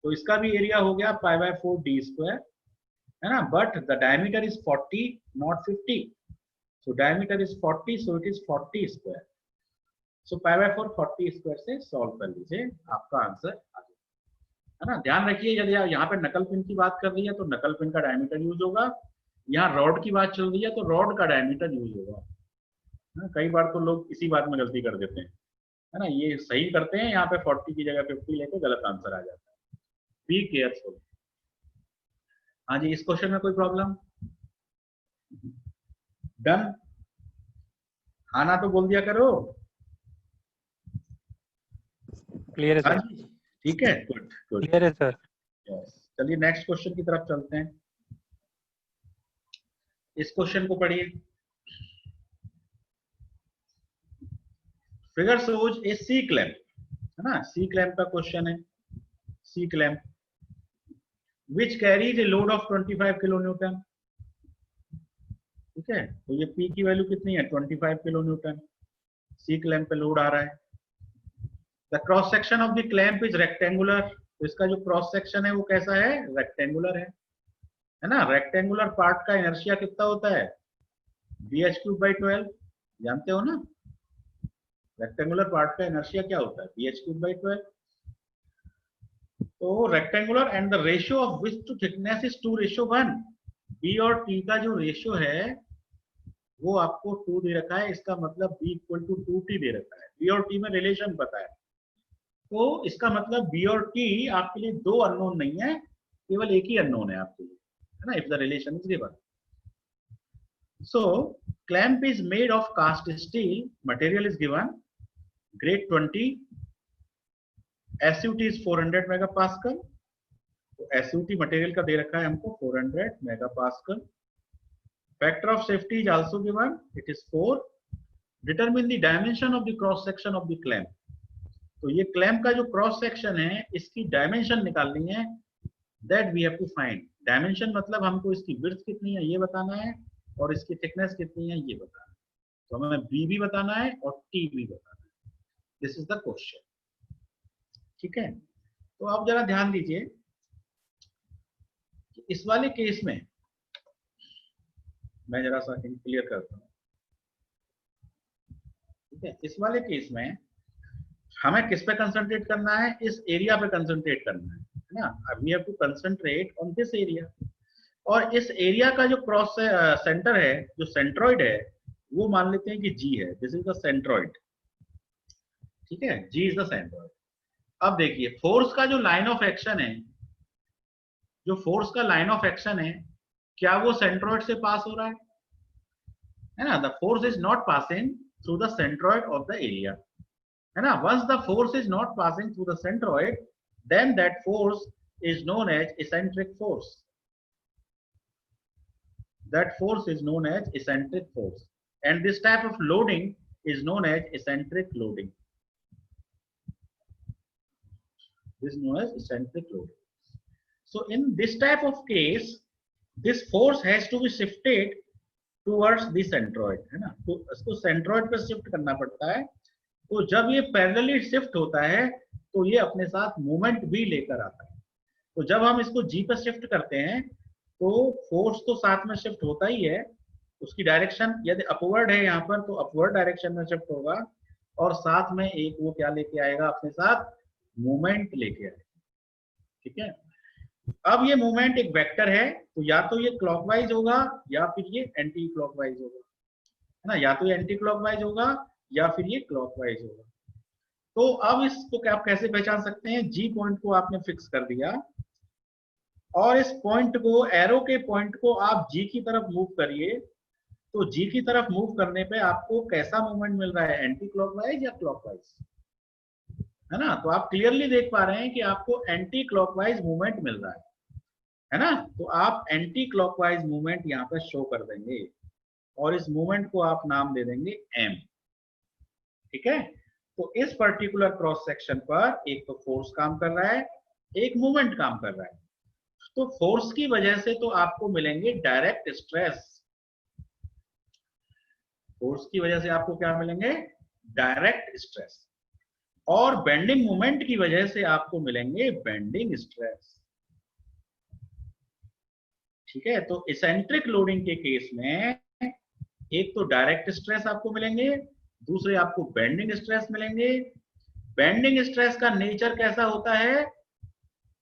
तो इसका भी एरिया हो गया पाई बाय 4 डी स्क्वायर, है ना। But the diameter is 40 not 50, so diameter is 40, so it is 40 square. So pi by 4 40 square से सॉल्व कर लीजिए, आपका आंसर आ गया, है ना। ध्यान रखिए यदि यहाँ पे नकल पिन की बात कर रही है तो नकल पिन का डायमीटर यूज होगा। यहाँ रॉड की बात चल रही है तो रॉड का डायमीटर यूज होगा। कई बार तो लोग इसी बात में गलती कर देते हैं, है ना। ये सही करते हैं, यहाँ पे 40 की जगह 50 लेके गलत आंसर आ जाता है। Be careful. हाँ जी, इस क्वेश्चन में कोई प्रॉब्लम? डन। खाना तो बोल दिया करो। क्लियर है सर। ठीक है, गुड गुड, क्लियर है सर। चलिए नेक्स्ट क्वेश्चन की तरफ चलते हैं। इस क्वेश्चन को पढ़िए। Figure shows a C clamp, है ना। सी क्लैंप का क्वेश्चन है। C clamp which carries a load of 25 kilo newton, ठीक है। तो ये पी की वैल्यू कितनी है 25 किलो न्यूटन। सी क्लैंप पे लोड आ रहा है। The cross section of the clamp is rectangular, तो इसका जो क्रॉस सेक्शन है वो कैसा है, रेक्टेंगुलर है ना। रेक्टेंगुलर पार्ट का इनर्शिया कितना होता है bh³/12, जानते हो ना। रेक्टेंगुलर पार्ट का इनर्शिया क्या होता है bh³/12। तो rectangular and the ratio of width to thickness is 2:1। B और टी का जो रेशियो है वो आपको 2 दे रखा है, इसका मतलब b इक्वल टू 2t दे रखा है। बी और टी में रिलेशन पता है, तो इसका मतलब बी और टी आपके लिए दो अननोन नहीं है, केवल एक ही अननोन है आपके लिए, है ना, if the relation is given. So clamp is made of cast steel, material is given, grade 20, SUT is 400 megapascal, तो SUT मटेरियल का दे रखा है हमको 400 megapascal। Factor of safety is also given, it is 4। Determine the dimension of the cross section of the clamp, तो ये clamp का जो cross section है इसकी डायमेंशन निकालनी है, that we have to find. Dimension मतलब हमको इसकी विड्थ कितनी है ये बताना है और इसकी थिकनेस कितनी है ये बताना है, तो हमें बी भी बताना है और टी भी बताना है। दिस इज द क्वेश्चन, ठीक है। तो आप जरा ध्यान दीजिए, इस वाले केस में मैं जरा सा क्लियर करता हूँ, ठीक है। इस वाले केस में हमें किस पे कंसंट्रेट करना है, इस एरिया पे कंसंट्रेट करना है ना। We have to concentrate on this area, और इस एरिया का जो क्रॉस सेंटर है, जो सेंट्रॉइड है, वो मान लेते हैं कि जी है। दिस इज द सेंट्रॉइड, ठीक है, जी इज द सेंट्रॉइड। अब देखिए फोर्स का जो लाइन ऑफ एक्शन है, जो फोर्स का लाइन ऑफ एक्शन है, क्या वो सेंट्रॉइड से पास हो रहा है ना। The force is not passing through the centroid of the area, है ना। Once the force is not passing through the centroid, then that force is known as eccentric force. That force is known as eccentric force, and this type of loading is known as eccentric loading. This is known as eccentric loading. So in this type of case, this force has to be shifted towards the centroid, है ना। तो इसको centroid पे shift करना पड़ता है। तो जब ये parallelly shift होता है तो ये अपने साथ movement भी लेकर आता है। तो जब हम इसको G पे shift करते हैं तो फोर्स तो साथ में शिफ्ट होता ही है, उसकी डायरेक्शन यदि अपवर्ड है यहाँ पर तो अपवर्ड डायरेक्शन में शिफ्ट होगा, और साथ में एक वो क्या लेके आएगा अपने साथ, मूवमेंट लेके आएगा, ठीक है। अब ये मूवमेंट एक वेक्टर है, तो या तो ये क्लॉकवाइज होगा या फिर ये एंटी क्लॉकवाइज होगा, है ना। या तो ये एंटी क्लॉकवाइज होगा या फिर ये क्लॉकवाइज होगा। तो अब इसको आप कैसे पहचान सकते हैं, जी पॉइंट को आपने फिक्स कर दिया, और इस पॉइंट को, एरो के पॉइंट को आप जी की तरफ मूव करिए, तो जी की तरफ मूव करने पे आपको कैसा मूवमेंट मिल रहा है, एंटी क्लॉकवाइज या क्लॉकवाइज, है ना। तो आप क्लियरली देख पा रहे हैं कि आपको एंटी क्लॉकवाइज मूवमेंट मिल रहा है ना। तो आप एंटी क्लॉकवाइज मूवमेंट यहाँ पर शो कर देंगे, और इस मूवमेंट को आप नाम दे देंगे एम, ठीक है। तो इस पर्टिकुलर क्रॉस सेक्शन पर एक तो फोर्स काम कर रहा है, एक मूवमेंट काम कर रहा है। तो फोर्स की वजह से तो आपको मिलेंगे डायरेक्ट स्ट्रेस, फोर्स की वजह से आपको क्या मिलेंगे, डायरेक्ट स्ट्रेस, और बेंडिंग मोमेंट की वजह से आपको मिलेंगे बेंडिंग स्ट्रेस, ठीक है। तो इसेंट्रिक लोडिंग के केस में एक तो डायरेक्ट स्ट्रेस आपको मिलेंगे, दूसरे आपको बेंडिंग स्ट्रेस मिलेंगे। बेंडिंग स्ट्रेस का नेचर कैसा होता है,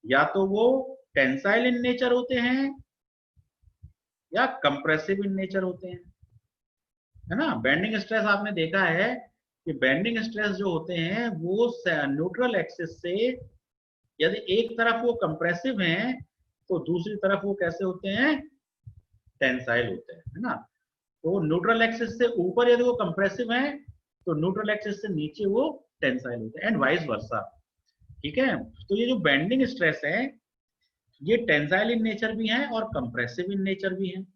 या तो वो टेंसाइल इन नेचर होते हैं या कंप्रेसिव इन नेचर होते हैं, है ना। बेंडिंग स्ट्रेस आपने देखा है कि बेंडिंग स्ट्रेस जो होते हैं वो न्यूट्रल एक्सिस से, यदि एक तरफ वो कंप्रेसिव हैं तो दूसरी तरफ वो कैसे होते हैं, टेंसाइल होते हैं, है ना। तो न्यूट्रल एक्सिस से ऊपर यदि वो कंप्रेसिव हैं तो न्यूट्रल एक्सिस से नीचे वो टेंसाइल होते हैं, एंड वाइस वर्सा, ठीक है। तो ये जो बेंडिंग स्ट्रेस है ये टेंसाइल इन नेचर भी हैं और कंप्रेसिव इन नेचर भी हैं।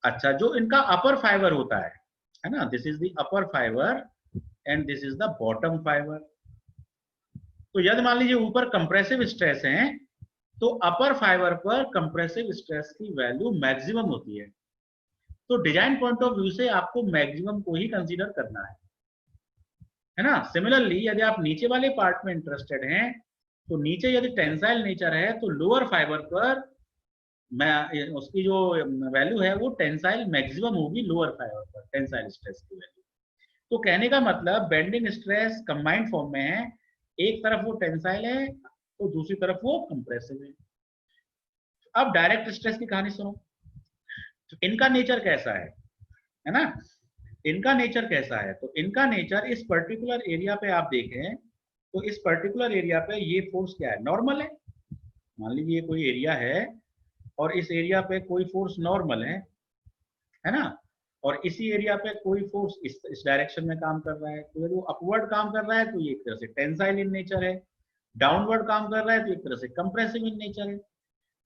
अच्छा, जो इनका अपर फाइबर होता है ना, this is the upper fibre and this is the bottom fibre. तो यदि मान लीजिए ऊपर कंप्रेसिव स्ट्रेस है तो अपर फाइबर पर कंप्रेसिव स्ट्रेस की वैल्यू मैक्सिमम होती है। तो डिजाइन पॉइंट ऑफ व्यू से आपको मैक्सिमम को ही कंसीडर करना है ना। सिमिलरली यदि आप नीचे वाले पार्ट में इंटरेस्टेड हैं तो नीचे यदि टेंसाइल नेचर है तो लोअर फाइबर पर उसकी जो वैल्यू है वो टेंसाइल मैक्सिमम होगी लोअर फाइबर पर, टेंसाइल स्ट्रेस की वैल्यू। तो कहने का मतलब बेंडिंग स्ट्रेस कंबाइंड फॉर्म में है, एक तरफ वो टेंसाइल है तो दूसरी तरफ वो कंप्रेसिव है। अब डायरेक्ट स्ट्रेस की कहानी सुनो। तो इनका नेचर कैसा है ना, इनका नेचर कैसा है, तो इनका नेचर इस पर्टिकुलर एरिया पे आप देखें तो इस पर्टिकुलर एरिया पे ये फोर्स क्या है, नॉर्मल है। मान लीजिए ये कोई एरिया है और इस एरिया पे कोई फोर्स नॉर्मल है ना, और इसी एरिया पे कोई फोर्स इस डायरेक्शन में काम कर रहा है, तो यदि वो अपवर्ड काम कर रहा है तो ये एक तरह से टेंसाइल इन नेचर है, डाउनवर्ड काम कर रहा है तो एक तरह से कंप्रेसिव इन नेचर है।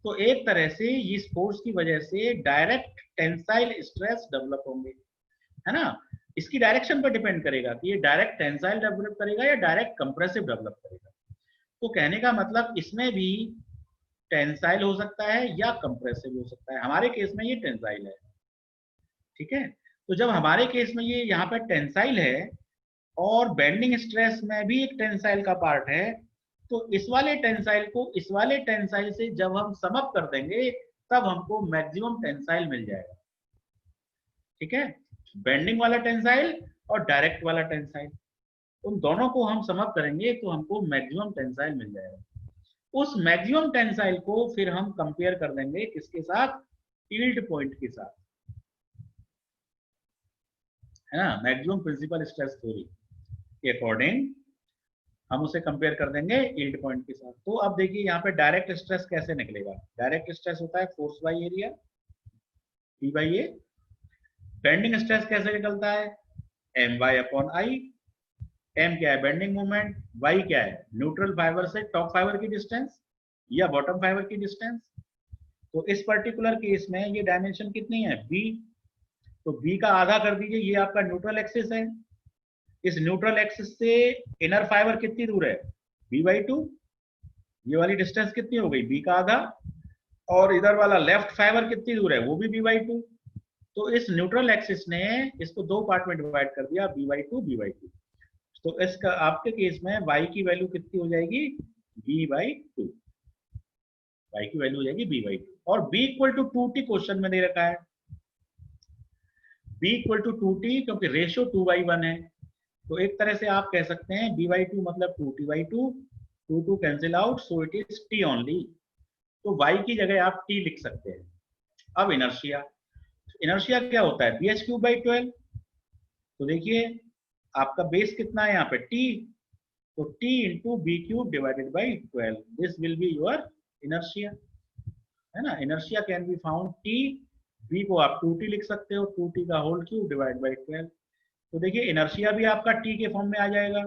तो एक तरह से इस फोर्स की वजह से डायरेक्ट टेंसाइल स्ट्रेस डेवलप होंगे, है ना। इसकी डायरेक्शन पर डिपेंड करेगा कि ये डायरेक्ट टेंसाइल डेवलप करेगा या डायरेक्ट कंप्रेसिव डेवलप करेगा। तो कहने का मतलब इसमें भी टेंसाइल हो सकता है या कंप्रेसिव हो सकता है। हमारे केस में ये टेंसाइल है, ठीक है। तो जब हमारे केस में ये यहाँ पे टेंसाइल है और बेंडिंग स्ट्रेस में भी एक टेंसाइल का पार्ट है, तो इस वाले टेंसाइल को इस वाले टेंसाइल से जब हम सम अप कर देंगे तब हमको मैक्सिमम टेंसाइल मिल जाएगा, ठीक है। बेंडिंग वाला टेंसाइल और डायरेक्ट वाला टेंसाइल, उन दोनों को हम सम अप करेंगे तो हमको मैक्सिमम टेंसाइल मिल जाएगा। उस मैक्सिमम टेंसाइल को फिर हम कंपेयर कर देंगे किसके साथ, यील्ड पॉइंट के साथ, है ना। मैक्सिमम प्रिंसिपल स्ट्रेस थ्योरी के अकॉर्डिंग हम उसे कंपेयर कर देंगे यील्ड पॉइंट के साथ। तो अब देखिए यहाँ पे डायरेक्ट स्ट्रेस कैसे निकलेगा। डायरेक्ट स्ट्रेस होता है force by area, P by A. Bending stress कैसे निकलता है, M Y upon I. M क्या है, बेंडिंग मोमेंट, वाई क्या है, न्यूट्रल फाइबर से टॉप फाइबर की डिस्टेंस या बॉटम फाइबर की डिस्टेंस। तो इस पर्टिकुलर केस में ये डायमेंशन कितनी है, बी। तो बी का आधा कर दीजिए, ये आपका न्यूट्रल एक्सिस है। इस न्यूट्रल एक्सिस से इनर फाइबर कितनी दूर है, b/2। ये वाली डिस्टेंस कितनी हो गई, बी का आधा। और इधर वाला लेफ्ट फाइबर कितनी दूर है, वो भी b/2। तो इस न्यूट्रल एक्सिस ने इसको दो पार्ट में डिवाइड कर दिया, b/2। तो इसका आपके केस में y की वैल्यू कितनी हो जाएगी, b/2। y की वैल्यू हो जाएगी b/2 और b = 2t क्वेश्चन में दे रखा है। b = 2t क्योंकि रेशियो 2/1 है। तो एक तरह से आप कह सकते हैं b/2 मतलब 2t/2, 2 cancel out, so it is t only. तो y की जगह आप t लिख सकते हैं। अब इनर्शिया, इनर्शिया क्या होता है, bh³/12। तो देखिए आपका बेस कितना है यहाँ पे, t। तो t × b³/12, this will be your inertia, है ना। Inertia can be found t, b को आप 2t लिख सकते हो, 2t का होल क्यूब /12। तो देखिए इनर्शिया भी आपका t के फॉर्म में आ जाएगा,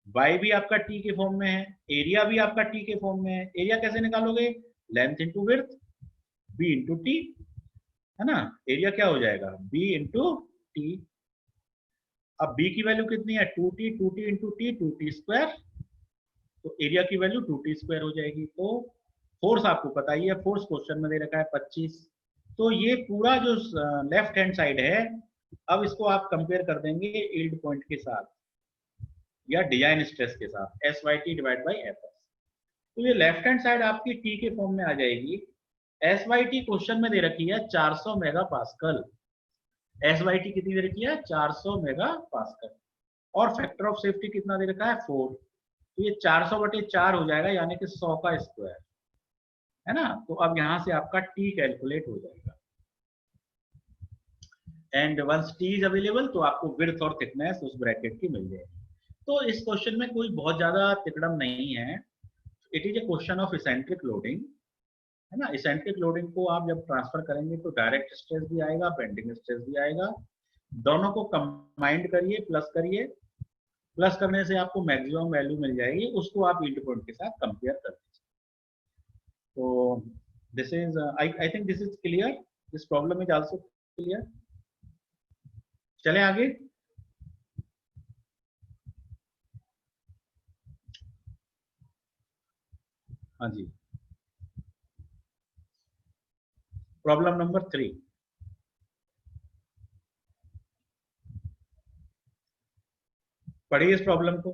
y भी आपका t के फॉर्म में है, एरिया भी आपका t के फॉर्म में है। एरिया कैसे निकालोगे, length into width, b into T, है ना। एरिया क्या हो जाएगा, b इंटू टी। अब b की वैल्यू कितनी है, 2t, 2t into T, 2t²। तो एरिया की वैल्यू 2t² हो जाएगी। तो फोर्स आपको पता ही है, फोर्स क्वेश्चन में दे रखा है 25। तो ये पूरा जो लेफ्ट हैंड साइड है, अब इसको आप कंपेयर कर देंगे यील्ड पॉइंट के साथ या डिजाइन स्ट्रेस के साथ, SYT/FS। तो ये लेफ्ट हैंड साइड आपकी T के फॉर्म में आ जाएगी। SYT क्वेश्चन में दे रखी है 400 मेगापास्कल। SYT कितनी दे रखी है, 400 मेगापास्कल। और फैक्टर ऑफ सेफ्टी कितना दे रखा है, 4। तो ये 400/4 हो जाएगा, यानी कि 100 का स्क्वायर, है ना। तो अब यहां से आपका T कैलकुलेट हो जाएगा। And once T is available तो आपको विड्थ और थिकनेस उस ब्रैकेट की मिल जाएगी। तो इस क्वेश्चन में कोई बहुत ज्यादा तिकड़म नहीं है। It is A question of eccentric loading, है ना। इसेंट्रिक लोडिंग को आप जब ट्रांसफर करेंगे तो डायरेक्ट स्ट्रेस भी आएगा, बेंडिंग स्ट्रेस भी आएगा। दोनों को कंबाइंड करिए, प्लस करिए, प्लस करने से आपको मैक्सिमम वैल्यू मिल जाएगी, उसको आप यील्ड पॉइंट के साथ कंपेयर कर दीजिए। तो this is I think this is clear, this problem is also clear. चले आगे। हाँ जी, प्रॉब्लम नंबर 3। पढ़िए इस प्रॉब्लम को।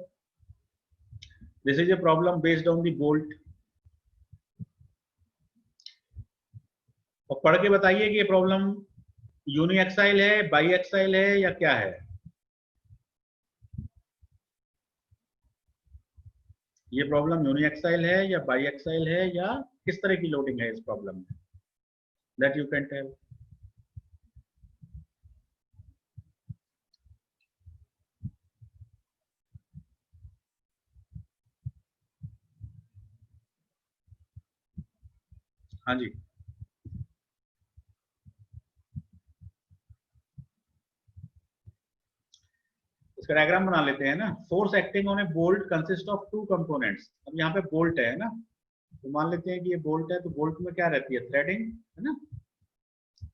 This is a problem based on the bolt. और पढ़ के बताइए कि ये प्रॉब्लम यूनिएक्साइल है, बाईएक्साइल है या क्या है। ये प्रॉब्लम यूनिएक्साइल है या बाईएक्साइल है या किस तरह की लोडिंग है इस प्रॉब्लम में, दैट यू कैन टेल। हाँ जी, इसका डायग्राम बना लेते हैं ना। Force acting on A bolt consist of two components. अब यहाँ पे बोल्ट है ना, तो मान लेते हैं कि ये बोल्ट है, तो बोल्ट में क्या रहती है, थ्रेडिंग है ना।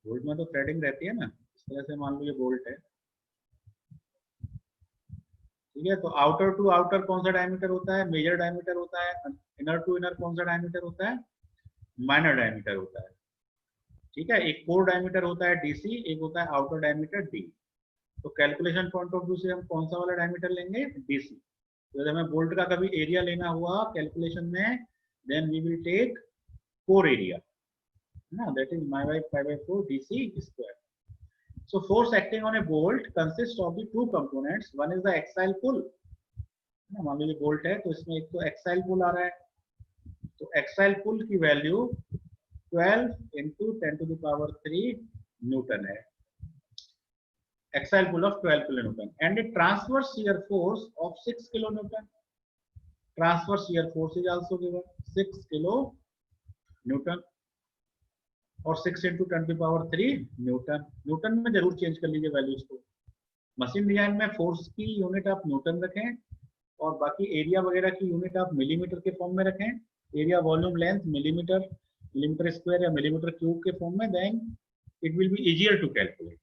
बोल्ट में तो थ्रेडिंग रहती है ना, इस तरह से मान लो ये बोल्ट है, ठीक है। तो आउटर टू आउटर कौन सा डायमीटर होता है, मेजर डायमीटर होता है। इनर टू इनर कौन सा डायमीटर होता है, माइनर डायमीटर होता है, ठीक है। एक कोर डायमीटर होता है डीसी, एक होता है आउटर डायमीटर डी। तो कैलकुलेशन पॉइंट ऑफ व्यू से हम कौन सा वाला डायमीटर लेंगे, डीसी। तो जब हमें बोल्ट का कभी एरिया लेना हुआ कैलकुलेशन में, then we will take core area ना, that is my by pi by 4 dc square. So force acting on a bolt consists of the two components. One is the axial pull ना, मान लीजिए bolt है तो इसमें एक तो axial पुल आ रहा है, तो एक्साइल पुल की value 12 into 10 to the power 3 newton है, axial pull of 12 kilo newton, and a transverse shear force of 6 kilo newton. Transverse shear force is also given 6 kilo newton, और 6 into 10 to the power 3 newton. Newton में जरूर change कर लीजिए values को। Machine design में force की unit आप newton रखें, और बाकी एरिया वगैरह की यूनिट आप मिलीमीटर के फॉर्म में रखें। Area volume length millimetre, millimetre square या मिलीमीटर क्यूब के फॉर्म में, then it will be easier to calculate.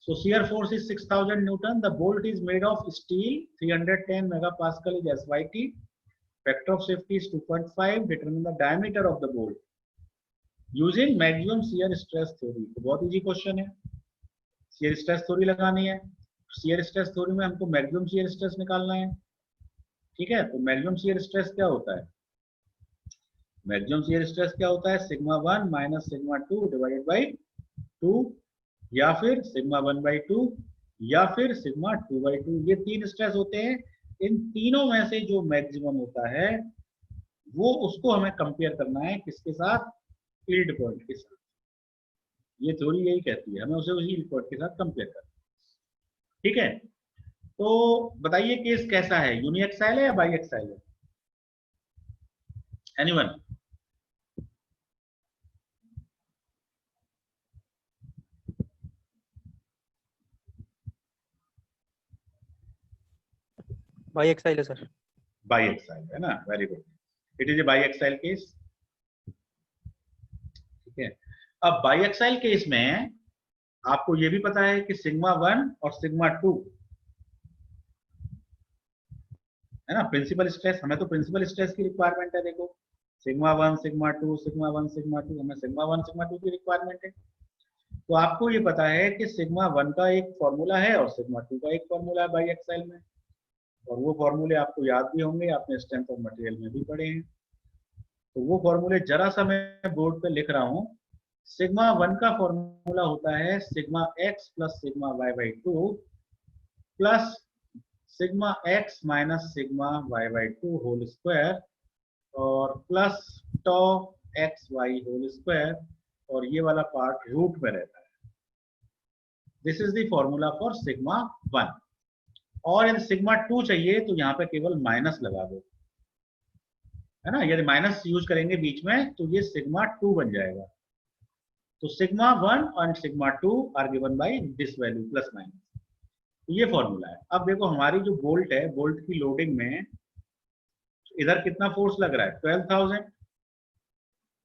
So shear force is 6000 Newton. The bolt is made of steel. 310 megapascal is SYT. Factor of safety is 2.5. Determine the diameter of the bolt using maximum shear stress theory. तो बहुत easy question है। shear stress theory लगानी है। shear stress theory में हमको maximum shear stress निकालना है, ठीक है। तो maximum shear stress क्या होता है, maximum shear stress क्या होता है, sigma 1 minus sigma 2 divided by 2, या फिर सिग्मा 1/2 या फिर सिग्मा 2/2। ये तीन स्ट्रेस होते हैं। इन तीनों में से जो मैक्सिमम होता है वो उसको हमें कंपेयर करना है किसके साथ, यील्ड पॉइंट के साथ। ये थ्योरी यही कहती है, हमें उसे उसी यील्ड पॉइंट के साथ कंपेयर करना, ठीक है। तो बताइए केस कैसा है, यूनिएक्साइल है या बाईएक्साइल है, एनीवन? बाईएक्साइल है सर। बाईएक्साइल है ना, very good, it is a biaxial case, ठीक है। अब बाईएक्साइल केस में आपको ये भी पता है कि सिग्मा 1 और सिग्मा 2 है ना, प्रिंसिपल स्ट्रेस। हमें तो प्रिंसिपल स्ट्रेस की रिक्वायरमेंट है, देखो सिग्मा 1 सिग्मा 2 सिग्मा 1 सिग्मा 2, हमें सिग्मा 1 सिग्मा 2 की रिक्वायरमेंट है। तो आपको ये पता है कि सिग्मा 1 का एक फॉर्मूला है और सिग्मा 2 का एक फॉर्मूला है बाईएक्साइल में, और वो फॉर्मूले आपको याद भी होंगे, आपने स्ट्रेंथ ऑफ मटेरियल में भी पढ़े हैं। तो वो फॉर्मूले जरा सा मैं बोर्ड पे लिख रहा हूँ। सिग्मा 1 का फॉर्मूला होता है sigma x plus sigma y/2 plus sigma x minus sigma y/2 whole square, और plus tau xy whole square, और ये वाला पार्ट रूट में रहता है। This is the formula for sigma 1। और यदि सिग्मा 2 चाहिए तो यहाँ पे केवल माइनस लगा दो, है ना। यदि माइनस यूज करेंगे बीच में तो ये सिग्मा 2 बन जाएगा। तो सिग्मा 1 और sigma 2 are given by this value plus minus, तो ये फॉर्मूला है। अब देखो हमारी जो बोल्ट है, बोल्ट की लोडिंग में इधर कितना फोर्स लग रहा है, 12000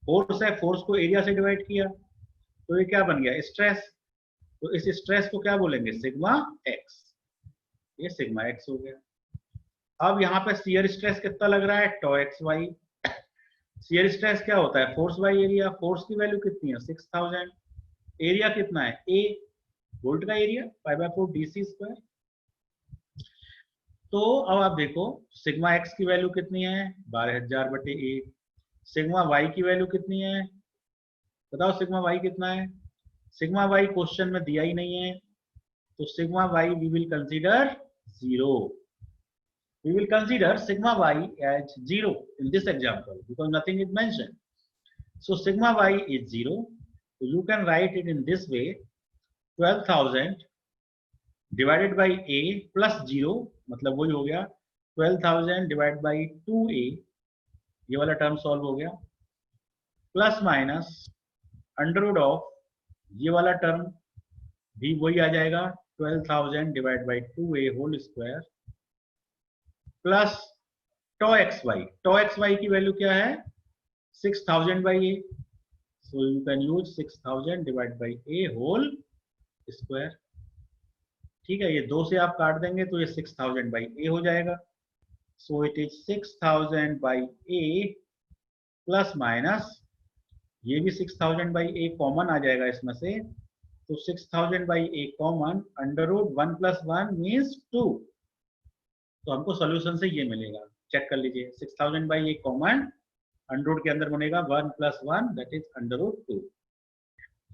फोर्स है। फोर्स को एरिया से डिवाइड किया तो ये क्या बन गया, स्ट्रेस। तो इस स्ट्रेस को क्या बोलेंगे, सिग्मा एक्स, ये सिग्मा एक्स हो गया। अब यहाँ पे शियर स्ट्रेस कितना लग रहा है, टॉ एक्स वाई। शियर स्ट्रेस क्या होता है, फोर्स बाई एरिया। फोर्स की वैल्यू कितनी है, 6000। एरिया कितना है, ए, बोल्ट का एरिया π/4 dc स्क्वायर। तो अब आप देखो सिग्मा एक्स की वैल्यू कितनी है, 12000/8। सिग्मा वाई की वैल्यू कितनी है, बताओ सिग्मा वाई कितना है। सिग्मा वाई क्वेश्चन में दिया ही नहीं है, तो sigma Y we will consider 0। we will consider sigma y as 0 in this example because nothing is mentioned. So sigma y is 0. So you can write it in this way: 12,000 divided by a plus 0, मतलब वही हो गया 12,000 divided by 2a, ये वाला term solve हो गया, plus minus under root of ये वाला टर्म भी वही आ जाएगा 12,000 divide by 2a whole square plus tau X Y की वैल्यू क्या है 6,000 by a, so you can use 6,000 divide by a whole square. ठीक है, ये 2 से आप काट देंगे तो ये 6,000 बाई a हो जाएगा। सो it is 6,000 by a plus minus ये भी 6,000 बाई a कॉमन आ जाएगा इसमें से, तो 6,000 by a common under root 1 plus 1 means 2, तो हमको सोल्यूशन से ये मिलेगा। चेक कर लीजिए, 6,000 by a common under root के अंदर बनेगा 1 plus 1 that is under root 2।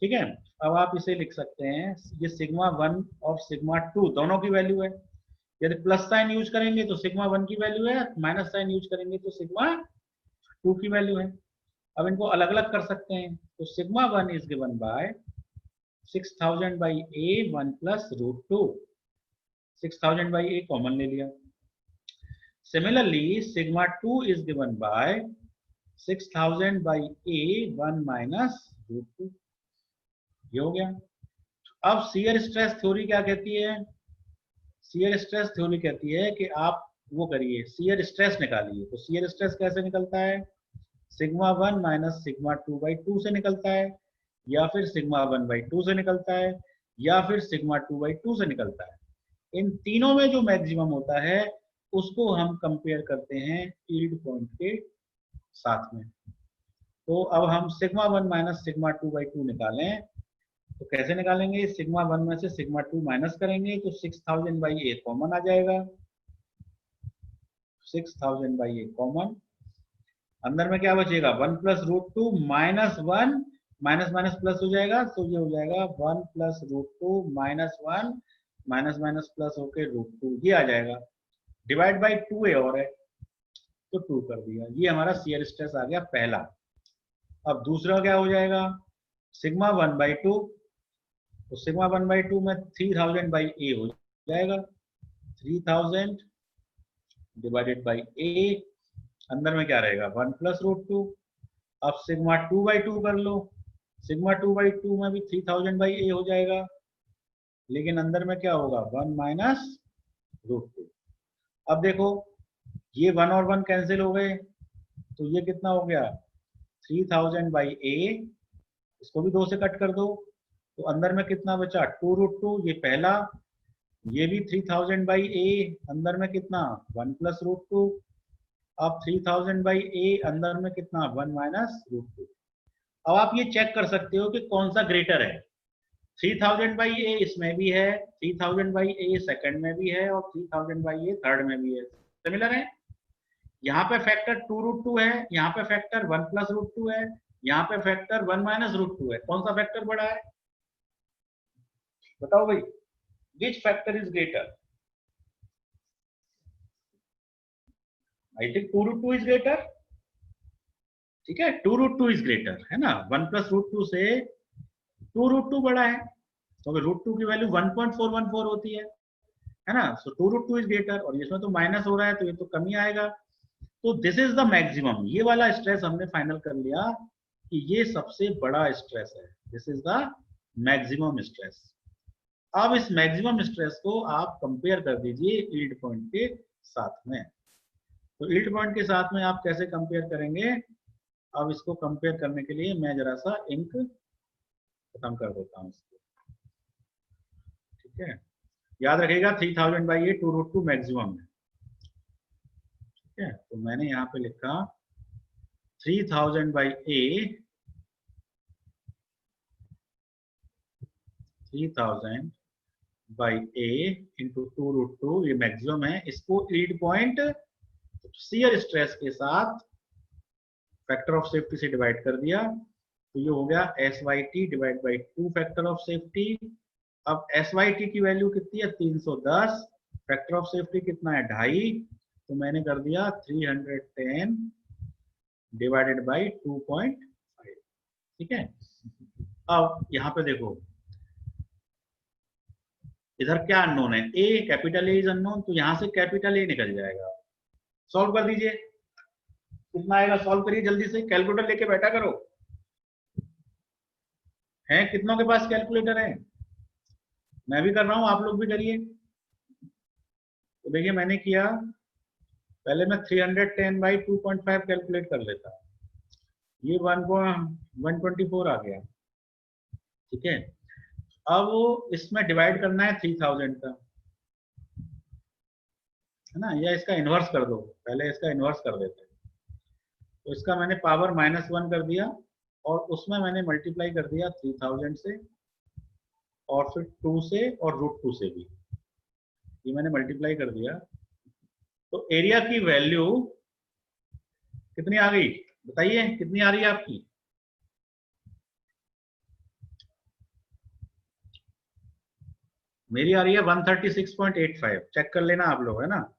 ठीक है, अब आप इसे लिख सकते हैं, ये सिग्मा 1 और सिग्मा 2 दोनों की वैल्यू है। यदि प्लस साइन यूज करेंगे तो सिग्मा 1 की वैल्यू है, माइनस साइन यूज करेंगे तो सिग्मा 2 की वैल्यू है। अब इनको अलग अलग कर सकते हैं, तो sigma 1 is given by 6,000 by a 1 plus root 2, 6,000 by a common ले लिया। Similarly sigma 2 is given by 6,000 by a 1 minus root 2, ये हो गया। अब शियर स्ट्रेस थ्योरी क्या कहती है? शियर स्ट्रेस थ्योरी कहती है कि आप वो करिए, शियर स्ट्रेस निकालिए। तो शियर स्ट्रेस कैसे निकलता है? सिग्मा 1 माइनस सिग्मा 2 बाई 2 से निकलता है, या फिर सिग्मा 1 बाई 2 से निकलता है, या फिर सिग्मा 2 बाई 2 से निकलता है। इन तीनों में जो मैक्सिमम होता है उसको हम कंपेयर करते हैं यील्ड पॉइंट के साथ में। तो अब हम सिग्मा 1 माइनस सिग्मा 2 बाई 2 निकालें तो कैसे निकालेंगे? सिग्मा 1 में से सिग्मा 2 माइनस करेंगे तो 6,000 बाई a कॉमन आ जाएगा, 6,000 बाई a कॉमन, अंदर में क्या बचेगा 1 plus root 2 minus 1, minus minus plus हो जाएगा, तो ये हो जाएगा 1 plus root 2 minus 1 minus minus plus होके रूट 2, ये आ जाएगा, डिवाइड बाई 2a और है तो 2 कर दिया। ये हमारा शियर स्ट्रेस आ गया पहला। अब दूसरा क्या हो जाएगा? सिग्मा 1 बाई 2, तो सिग्मा 1 बाई 2 में 3,000 बाई a हो जाएगा, 3,000 डिवाइडेड बाई a, अंदर में क्या रहेगा 1 प्लस रूट 2। अब सिग्मा 2 बाई 2 कर लो, सिग्मा 2 बाई 2 में भी 3,000 बाई a हो जाएगा, लेकिन अंदर में क्या होगा 1 माइनस रूट 2। अब देखो ये 1 और 1 कैंसिल हो गए, तो ये कितना हो गया 3,000 बाई a, इसको भी 2 से कट कर दो, तो अंदर में कितना बचा 2 रूट 2, ये पहला, ये भी 3,000 बाई a, अंदर में कितना 1 प्लस रूट 2, अब 3,000 बाई a, अंदर में कितना 1 माइनस रूट 2। अब आप ये चेक कर सकते हो कि कौन सा ग्रेटर है, 3,000 बाई a इसमें भी है, 3,000 बाई a सेकंड में भी है, और 3,000 बाई a थर्ड में भी है, सिमिलर है। यहाँ पे फैक्टर 2 रूट 2 है, यहाँ पे फैक्टर 1 प्लस रूट 2 है, यहाँ पे फैक्टर 1 माइनस रूट 2 है, कौन सा फैक्टर बड़ा है बताओ भाई, which factor is greater? I think 2 root 2 is greater. ठीक है, 2 रूट 2 इज ग्रेटर है ना, 1 प्लस रूट 2 से 2 रूट 2 बड़ा है, तो रूट 2 की वैल्यू 1.414 होती है ना, सो 2 रूट 2 इज ग्रेटर, और इसमें तो माइनस हो रहा है तो ये तो कम ही आएगा। तो दिस इज द मैक्सिमम, ये वाला स्ट्रेस हमने फाइनल कर लिया कि ये सबसे बड़ा स्ट्रेस है, this is the maximum stress. अब इस मैक्सिमम स्ट्रेस को आप कंपेयर कर दीजिए यील्ड पॉइंट के साथ में। तो यील्ड पॉइंट के साथ में आप कैसे कंपेयर करेंगे? अब इसको कंपेयर करने के लिए मैं जरा सा इंक खत्म कर देता हूँ इसको। ठीक है, याद रखिएगा 3,000 बाई a 2 रूट 2 मैक्सिमम है। ठीक है, तो मैंने यहाँ पे लिखा 3,000 by a, 3,000 by a into 2 root 2, ये मैक्सिमम है। इसको यील्ड पॉइंट शियर स्ट्रेस के साथ फैक्टर ऑफ सेफ्टी से डिवाइड कर दिया, तो ये हो गया SYT divide by 2 factor of safety. अब SYT की वैल्यू कितनी है 310, फैक्टर ऑफ सेफ्टी कितना है 2.5, तो मैंने कर दिया 310 डिवाइडेड बाई 2.5। ठीक है, अब यहाँ पे देखो इधर क्या अननोन है, ए, कैपिटल ए इज अननोन, तो यहां से कैपिटल ए निकल जाएगा। सॉल्व कर दीजिए, कितना आएगा, सॉल्व करिए जल्दी से, कैलकुलेटर लेके बैठा करो। है कितनों के पास कैलकुलेटर है? मैं भी कर रहा हूं, आप लोग भी करिए। तो देखिए मैंने किया, पहले मैं 310 बाई 2.5 कैलकुलेट कर लेता, ये 1.124 आ गया। ठीक है, अब इसमें डिवाइड करना है 3000 का, है ना, या इसका इनवर्स कर दो, पहले इसका इनवर्स कर देते हैं। तो इसका मैंने पावर -1 कर दिया और उसमें मैंने मल्टीप्लाई कर दिया 3000 से और फिर 2 से और √2 से भी, ये मैंने मल्टीप्लाई कर दिया। तो एरिया की वैल्यू कितनी आ गई बताइए, कितनी आ रही है आपकी? मेरी आ रही है 136.85। चेक कर लेना आप लोग, है ना,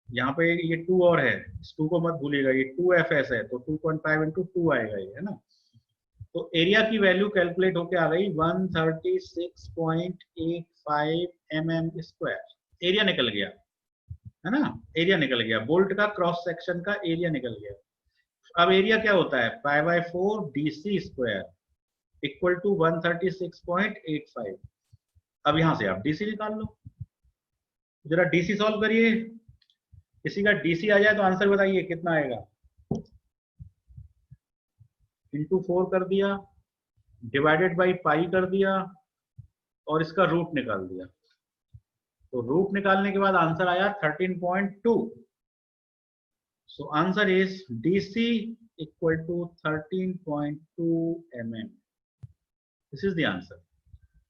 यहाँ पे ये 2 और है, इस 2 को मत भूलिएगा, ये 2fs है तो 2.5 × 2 आएगा ये, है ना। तो एरिया की वैल्यू कैलकुलेट होके आ गई 136.85 mm²। एरिया निकल गया, है ना, एरिया निकल गया, बोल्ट का क्रॉस सेक्शन का एरिया निकल गया। अब एरिया क्या होता है, π/4 DC² इक्वल टू 136.85। अब यहां से आप डीसी निकाल लो, जरा डीसी सॉल्व करिए, किसी का डीसी आ जाए तो आंसर बताइए कितना आएगा। इंटू 4 कर दिया, डिवाइडेड बाई पाई कर दिया और इसका रूट निकाल दिया। तो रूट निकालने के बाद आंसर आया 13.2। So answer is DC equal to 13.2 mm। This is the answer,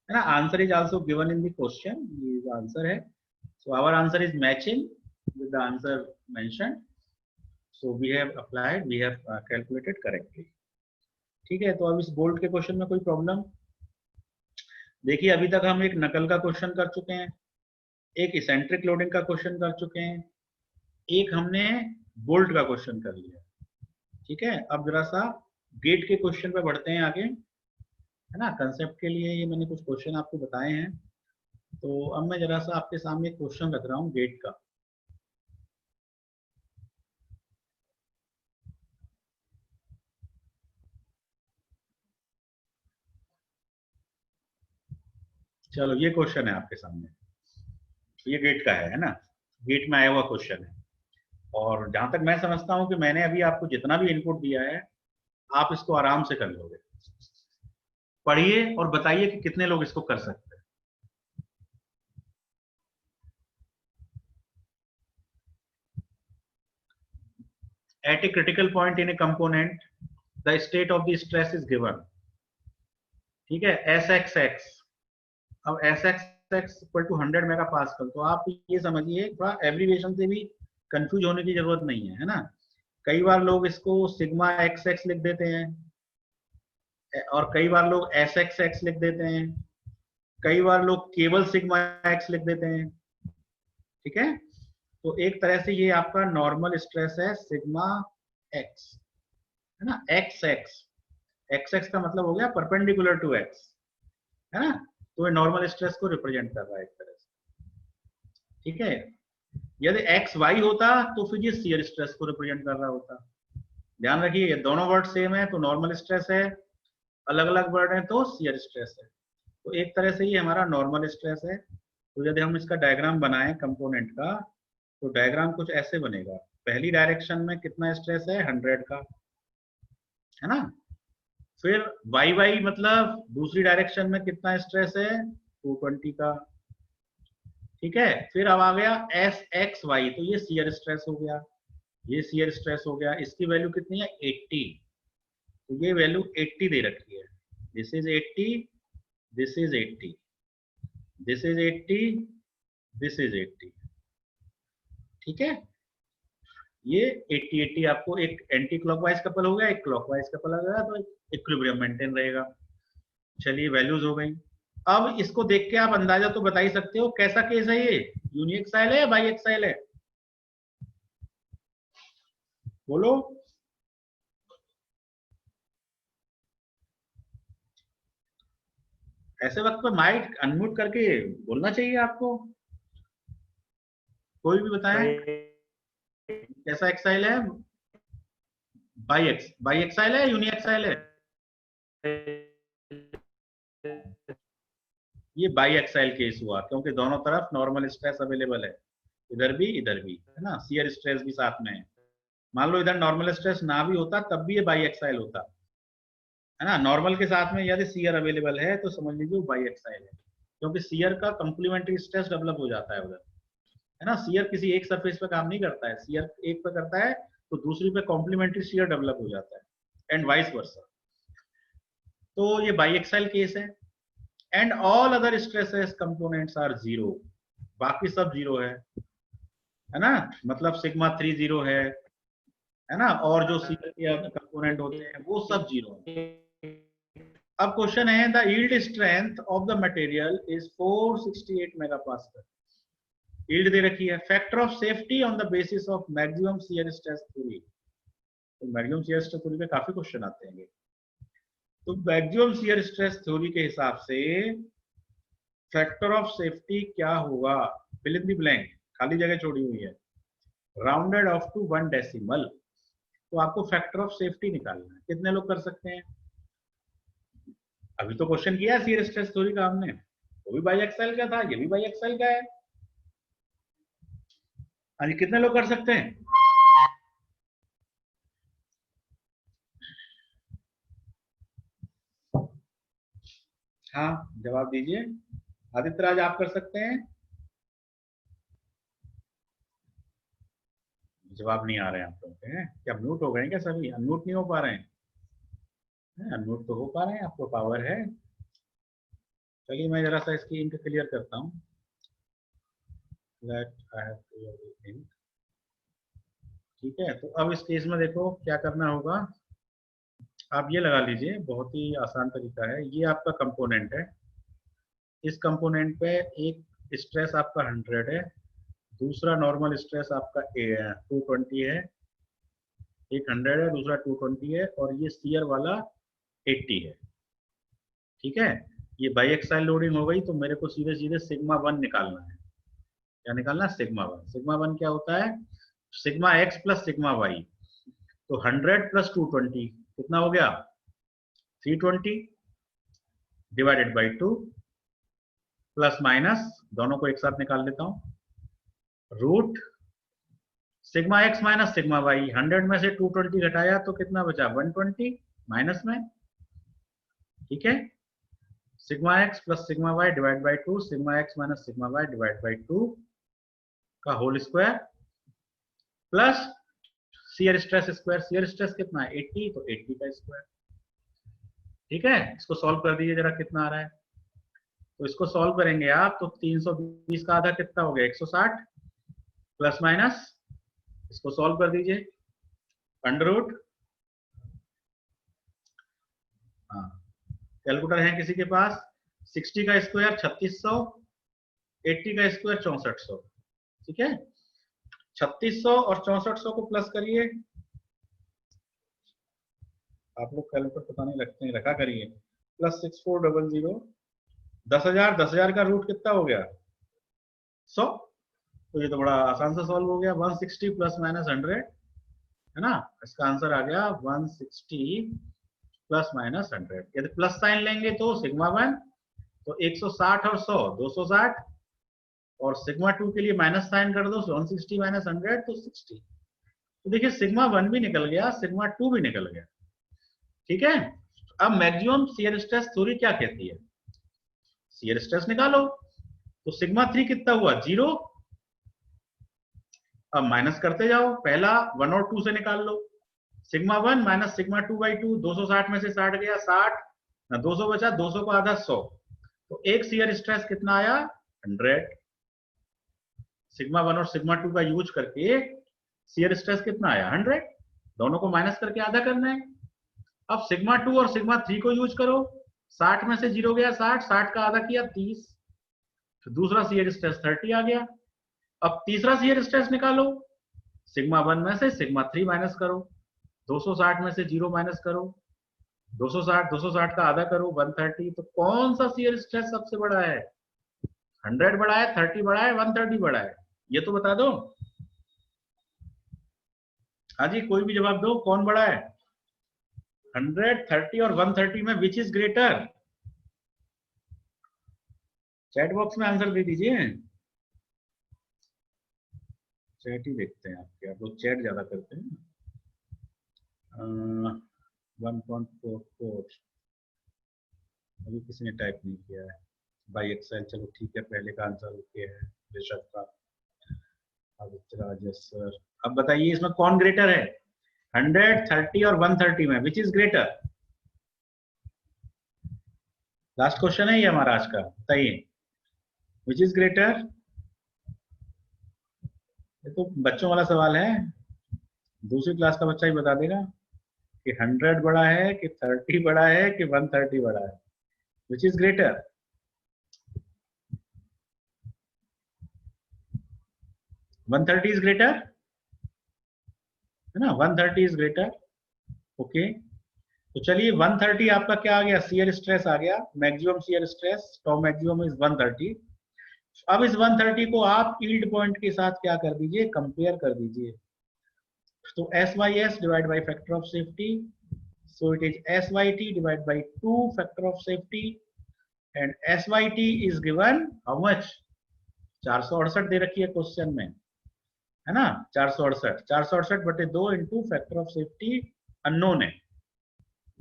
है ना। Answer is also given in the question, ये आंसर है। So our answer is matching with the answer mentioned, so we have applied, we have calculated correctly। ठीक है, तो अब इस bolt के क्वेश्चन में कोई प्रॉब्लम? देखिए अभी तक हम एक नकल का क्वेश्चन कर चुके हैं, एक इसेंट्रिक लोडिंग का क्वेश्चन कर चुके हैं, एक हमने बोल्ट का क्वेश्चन कर लिया। ठीक है, अब जरा सा गेट के क्वेश्चन पे बढ़ते हैं आगे, है ना। कंसेप्ट के लिए ये मैंने कुछ क्वेश्चन आपको बताए हैं, तो अब मैं जरा सा आपके सामने एक क्वेश्चन रख रहा हूँ गेट का। चलो ये क्वेश्चन है आपके सामने, ये गेट का है ना, गेट में आया हुआ क्वेश्चन है। और जहां तक मैं समझता हूं कि मैंने अभी आपको जितना भी इनपुट दिया है आप इसको आराम से कर लोगे। पढ़िए और बताइए कि कितने लोग इसको कर सकते हैं। At a critical point in a component, the state of the stress is given। ठीक है, SXX, अब SXX इक्वल टू 100 मेगापास्कल। तो आप ये समझिए, थोड़ा एब्रीविएशन से भी कंफ्यूज होने की जरूरत नहीं है, है ना। कई बार लोग इसको सिग्मा XX लिख देते हैं और कई बार लोग SXX लिख देते हैं, कई बार लोग केवल सिग्मा X लिख देते हैं। ठीक है, तो एक तरह से ये आपका नॉर्मल स्ट्रेस है सिग्मा X, है ना। XX का मतलब हो गया परपेंडिकुलर टू X, है ना। तो ये नॉर्मल स्ट्रेस को रिप्रेजेंट कर रहा है एक तरह से। ठीक है, यदि XY होता तो फिर ये शियर स्ट्रेस को रिप्रेजेंट कर रहा होता। ध्यान रखिए, ये दोनों वर्ड सेम है तो नॉर्मल स्ट्रेस है, अलग अलग वर्ड है तो शियर स्ट्रेस है। तो एक तरह से ये हमारा नॉर्मल स्ट्रेस है। तो यदि हम इसका डायग्राम बनाएं कंपोनेंट का, तो डायग्राम कुछ ऐसे बनेगा। पहली डायरेक्शन में कितना स्ट्रेस है, 100 का, है ना। फिर YY मतलब दूसरी डायरेक्शन में कितना स्ट्रेस है, 220 का। ठीक है, फिर अब आ गया SXY, तो ये शियर स्ट्रेस हो गया, ये शियर स्ट्रेस हो गया। इसकी वैल्यू कितनी है, 80। तो ये वैल्यू 80 दे रखी है। This is 80, this is 80, this is 80, this is 80। ठीक है, ये 80-80 आपको एक एंटी क्लॉकवाइज कपल हो गया, एक क्लॉकवाइज कपल हो गया, तो इक्विलिब्रियम मेंटेन रहेगा। चलिए वैल्यूज हो गई। अब इसको देख के आप अंदाजा तो बता ही सकते हो कैसा केस है ये, यूनिएक्साइल है या बाईएक्साइल है। बोलो। ऐसे वक्त पे माइक अनम्यूट करके बोलना चाहिए आपको। कोई भी बताएं कैसा एक्साइल है, बाई एक्साइल है, यूनी एक्साइल है? ये बाई एक्साइल केस हुआ क्योंकि दोनों तरफ नॉर्मल स्ट्रेस अवेलेबल है, इधर भी है ना, शियर स्ट्रेस भी साथ में है। मान लो इधर नॉर्मल स्ट्रेस ना भी होता तब भी ये बाई एक्साइल होता, है ना। नॉर्मल के साथ में यदि शियर अवेलेबल है तो समझ लीजिए वो बाई एक्साइल है, क्योंकि शियर का कंप्लीमेंट्री स्ट्रेस डेवलप हो जाता है उधर, है ना। शियर किसी एक सरफेस पे काम नहीं करता है, शियर एक पे करता है तो दूसरी पे कॉम्प्लीमेंट्री शियर डेवलप हो जाता है, एंड वाइस वर्सा। तो ये बाई एक्साइल केस है। And all other stresses components are zero, बाकी सब जीरो है ना। मतलब सिग्मा 3 जीरो है ना, और जो शियर के कंपोनेंट होते हैं वो सब जीरो है। अब क्वेश्चन है, the yield strength of the material is 468 megapascal. Yield दे रखी है। Factor of safety on the basis of maximum shear stress theory. तो मैक्सिमम शियर स्ट्रेस थ्योरी पे काफी क्वेश्चन आते हैं। तो मैक्सिमम शियर स्ट्रेस थ्योरी के हिसाब से फैक्टर ऑफ सेफ्टी क्या होगा? फिल इन द ब्लैंक, खाली जगह छोड़ी हुई है, राउंडेड ऑफ टू 1 डेसिमल। तो आपको फैक्टर ऑफ सेफ्टी निकालना है। कितने लोग कर सकते हैं? अभी तो क्वेश्चन किया है शियर स्ट्रेस थ्योरी का हमने, वो भी बाई एक्सेल का था, ये भी बाई एक्सेल का है। अभी कितने लोग कर सकते हैं? हाँ, जवाब दीजिए। आदित्य राज, आप कर सकते हैं? जवाब नहीं आ रहे हैं आप लोग के। क्या म्यूट हो गए हैं क्या सभी? अनम्यूट नहीं हो पा रहे हैं? अनम्यूट तो हो पा रहे हैं, आपको पावर है। चलिए मैं जरा सा इसकी इंक क्लियर करता हूँ। ठीक है, तो अब इस केस में देखो क्या करना होगा। आप ये लगा लीजिए, बहुत ही आसान तरीका है। ये आपका कंपोनेंट है, इस कंपोनेंट पे एक स्ट्रेस आपका 100 है, दूसरा नॉर्मल स्ट्रेस आपका 220 है। एक 100 है, दूसरा 220 है, और ये शियर वाला 80 है। ठीक है, ये बाई एक्साइल लोडिंग हो गई, तो मेरे को सीधे सीधे सिग्मा 1 निकालना है। क्या निकालना है? सिग्मा 1। सिग्मा 1 क्या होता है? Sigma X plus sigma Y. तो 100 प्लस 220 कितना हो गया? 320 डिवाइडेड बाई 2 प्लस माइनस, दोनों को एक साथ निकाल लेता हूं, root sigma X minus sigma Y. 100 में से 220 घटाया तो कितना बचा? 120 माइनस में। ठीक है, sigma X plus sigma Y divide by 2, sigma X minus sigma Y divide by 2 का whole square, plus shear stress square. Shear stress कितना है? 80, तो 80 का स्क्वायर। ठीक है, इसको सॉल्व कर दीजिए जरा, कितना आ रहा है। तो इसको सॉल्व करेंगे आप तो 320 का आधा कितना हो गया? 160 प्लस माइनस, इसको सॉल्व कर दीजिए, अंडर रूट। हाँ, कैलकुलेटर है किसी के पास? 60 का स्क्वायर 3600, 80 का स्क्वायर 6400। ठीक है, 3600 और 6400 को प्लस करिए। आप लोग कैलकुलेटर पता नहीं लगते हैं, रखा करिए। प्लस 6400, 10,000, 10,000 का रूट कितना हो गया? 100। तो ये तो बड़ा आसान से सॉल्व हो गया। 160 प्लस माइनस 100, है ना। इसका आंसर आ गया 160 प्लस माइनस 100। यदि प्लस साइन लेंगे तो सिग्मा 1, तो 160 और 100 260, और सिग्मा 2 के लिए माइनस साइन कर दो, 160 माइनस 100 तो 60। तो देखिए सिग्मा 1 भी निकल गया, सिग्मा 2 भी निकल गया। ठीक है, अब मैक्सिमम शियर स्ट्रेस थ्योरी क्या कहती है? शियर स्ट्रेस निकालो। तो सिग्मा 3 कितना हुआ? 0। अब माइनस करते जाओ, पहला 1 और 2 से निकाल लो। सिग्मा 1 माइनस सिग्मा 2 बाई 2, 260 में से 60 गया, 60 ना, 200 बचा, 200 को आधा 100। तो एक शियर स्ट्रेस कितना आया? 100। सिग्मा 1 और सिग्मा 2 का यूज करके शियर स्ट्रेस कितना आया? 100। दोनों को माइनस करके आधा करना है। अब सिग्मा 2 और सिग्मा 3 को यूज करो, 60 में से 0 गया, 60, 60 का आधा किया 30, तो दूसरा शियर स्ट्रेस 30 आ गया। अब तीसरा शियर स्ट्रेस निकालो, सिग्मा 1 में से सिग्मा 3 माइनस करो, 260 में से 0 माइनस करो, 260 का आधा करो 130। तो कौन सा शियर स्ट्रेस सबसे बड़ा है? 100 बड़ा है, 30 बड़ा है, 130 बड़ा है? ये तो बता दो। हाँ जी, कोई भी जवाब दो, कौन बड़ा है? 100, 30 और 130 में which is greater? Chat box में आंसर दे दीजिए। चैट ही देखते हैं आपके, आप लोग चैट ज्यादा करते हैं। 1.44 अभी किसी ने टाइप नहीं किया है बाई एक्सेल। चलो ठीक है, पहले का आंसर ओके है ऋषभ का। आदित्य राजेश सर, अब बताइए इसमें कौन ग्रेटर है? 100, 30 और 130 में which is greater? Last question है ये हमारा आज का, बताइए विच इज ग्रेटर। ये तो बच्चों वाला सवाल है, दूसरी क्लास का बच्चा ही बता देगा कि 100 बड़ा है कि 30 बड़ा है कि 130 बड़ा है। Which is greater? 130 is greater है ना, 130 इज ग्रेटर। ओके, तो चलिए 130 आपका क्या आ गया? शियर स्ट्रेस आ गया, maximum shear stress, top maximum is 130। अब इस 130 को आप यील्ड पॉइंट के साथ क्या कर दीजिए? कंपेयर कर दीजिए। तो SYS divide by factor of safety, so it is SYT divide by 2 factor of safety, and SYT is given how much? 468 दे रखी है क्वेश्चन में, है ना। 468 बटे 2 into factor of safety unknown है।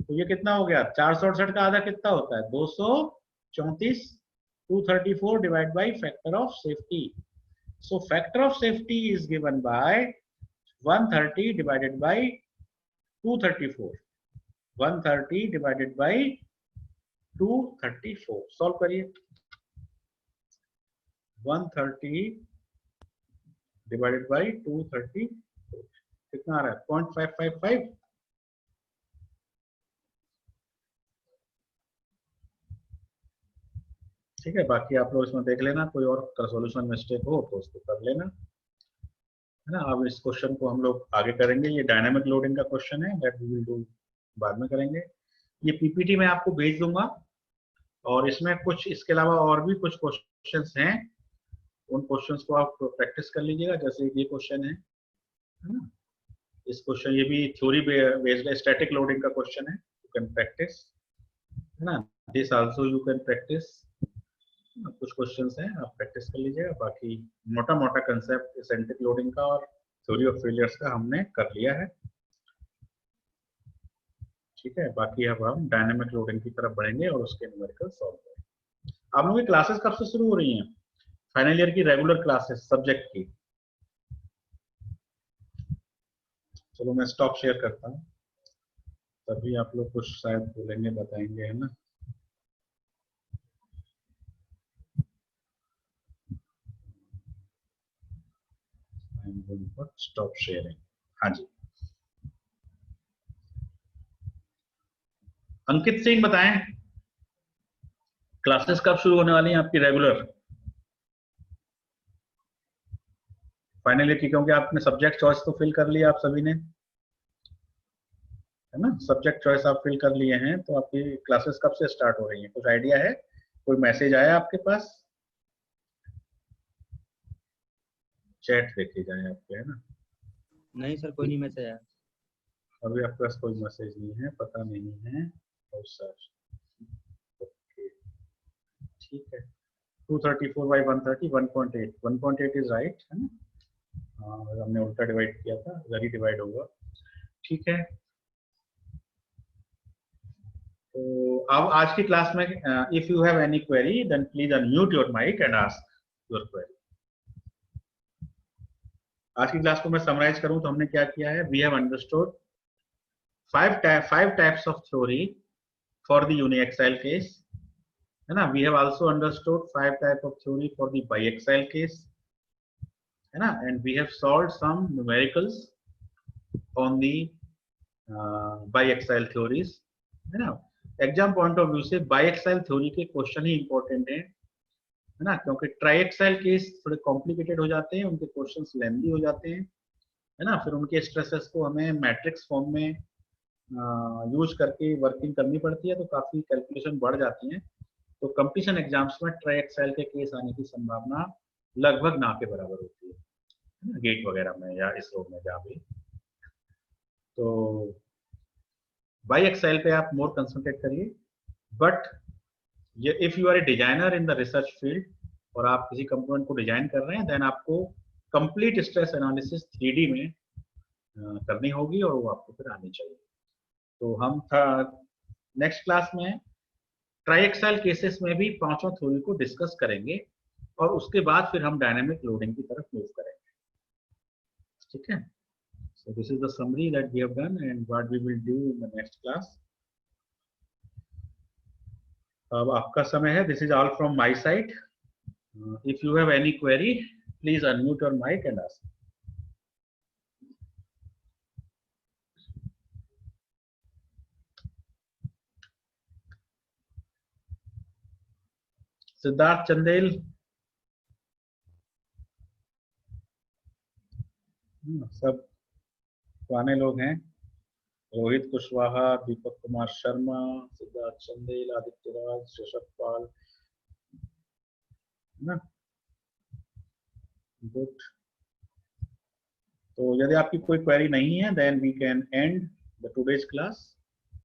तो ये कितना हो गया? 468 का आधा कितना होता है? 234। 234 divide by factor of safety. So factor of safety is given bye 130 divided by 234। 130 divided by 234। Solve करिए। 130 डिवाइडेड बाय 234 कितना आ रहा है? 0.555। ठीक है, बाकी आप लोग इसमें देख लेना, कोई और सॉल्यूशन मिस्टेक हो तो उसको कर लेना, है ना। अब इस क्वेश्चन को हम लोग आगे करेंगे, ये डायनामिक लोडिंग का क्वेश्चन है, दैट वी विल डू बाद में करेंगे। ये पीपीटी में आपको भेज दूंगा, और इसमें कुछ इसके अलावा और भी कुछ क्वेश्चंस हैं, उन क्वेश्चंस को आप प्रैक्टिस कर लीजिएगा। जैसे ये क्वेश्चन है ना, इस क्वेश्चन, ये भी थ्योरी बेस्ड है, स्टैटिक लोडिंग का क्वेश्चन है, यू कैन प्रैक्टिस, है ना। This also you can practice. कुछ क्वेश्चंस हैं, आप प्रैक्टिस कर लीजिएगा। बाकी मोटा मोटा कंसेप्ट एसेंट्रिक लोडिंग का और थ्योरी ऑफ फेलियर्स का हमने कर लिया है, ठीक है। बाकी अब हम डायनामिक लोडिंग की तरफ बढ़ेंगे और उसके न्यूमेरिकल सॉल्व करेंगे। आप लोगों की क्लासेस कब से शुरू हो रही हैं? फाइनल ईयर की रेगुलर क्लासेस सब्जेक्ट की। चलो मैं स्टॉप शेयर करता हूँ, तभी आप लोग कुछ शायद बोलेंगे, बताएंगे, है ना। Stop sharing. हाँ जी, अंकित सिंह बताएं क्लासेस कब शुरू होने वाली हैं आपकी रेगुलर फाइनल ईयर की? क्योंकि आपने सब्जेक्ट चॉइस तो फिल कर लिया आप सभी ने, है ना। सब्जेक्ट चॉइस आप फिल कर लिए हैं, तो आपकी क्लासेस कब से स्टार्ट हो रही हैं? कुछ आइडिया है? कोई मैसेज आया आपके पास? चैट देखे जाए आपके, है ना। नहीं सर, कोई नहीं मैसेज आया। अभी आपके पास कोई मैसेज नहीं है, पता नहीं है। और सर ओके, ठीक है। 234 बाई 130, 1.8, 1.8 इज राइट, है ना। हमने उल्टा डिवाइड किया था, इधर ही डिवाइड होगा, ठीक है। तो अब आज की क्लास में if you have any query then please unmute your mic and ask your query. आज की क्लास को मैं समराइज करूं तो हमने क्या किया है? We have understood five types of theory for the uniaxial case, है ना। We have also understood 5 types of theory for the biaxial case, है ना, and we have solved some numericals on the biaxial theories, है ना। Exam point of view से बाइएक्साइल theory के question ही important है ना, क्योंकि ट्राइएक्साइल केस थोड़े कॉम्प्लिकेटेड हो जाते हैं, उनके क्वेश्चंस लेंथी हो जाते हैं, है ना। फिर उनके स्ट्रेसेस को हमें मैट्रिक्स फॉर्म में यूज करके वर्किंग करनी पड़ती है, तो काफी कैलकुलेशन बढ़ जाती है। तो कंपटीशन एग्जाम्स में ट्राई एक्सेल के केस आने की संभावना लगभग ना के बराबर होती है गेट वगैरह में या इसरो में जहाँ भी। तो बाई एक्सेल पे आप मोर कंसंट्रेट करिए। बट ये if you are a designer in the research field और आप किसी कंपोनेंट को डिजाइन कर रहे हैं, देन आपको कंप्लीट स्ट्रेस एनालिसिस 3D में करनी होगी और वो आपको फिर आनी चाहिए। तो हम था नेक्स्ट क्लास में ट्राई एक्सेल केसेस में भी पांचों थ्योरी को डिस्कस करेंगे और उसके बाद फिर हम डायनामिक लोडिंग की तरफ मूव करेंगे। ठीक है। So this is the summary that we have done and what we will do in the next class. अब आपका समय है. This is all from my side. If you have any query, please unmute your mic and ask. Siddharth Chandel, सब पुराने लोग हैं. रोहित कुशवाहा, दीपक कुमार शर्मा, सिद्धार्थ चंदेल, आदित्य राज, शशक पाल. ना good. तो यदि आपकी कोई क्वेरी नहीं है, then we can end the today's class.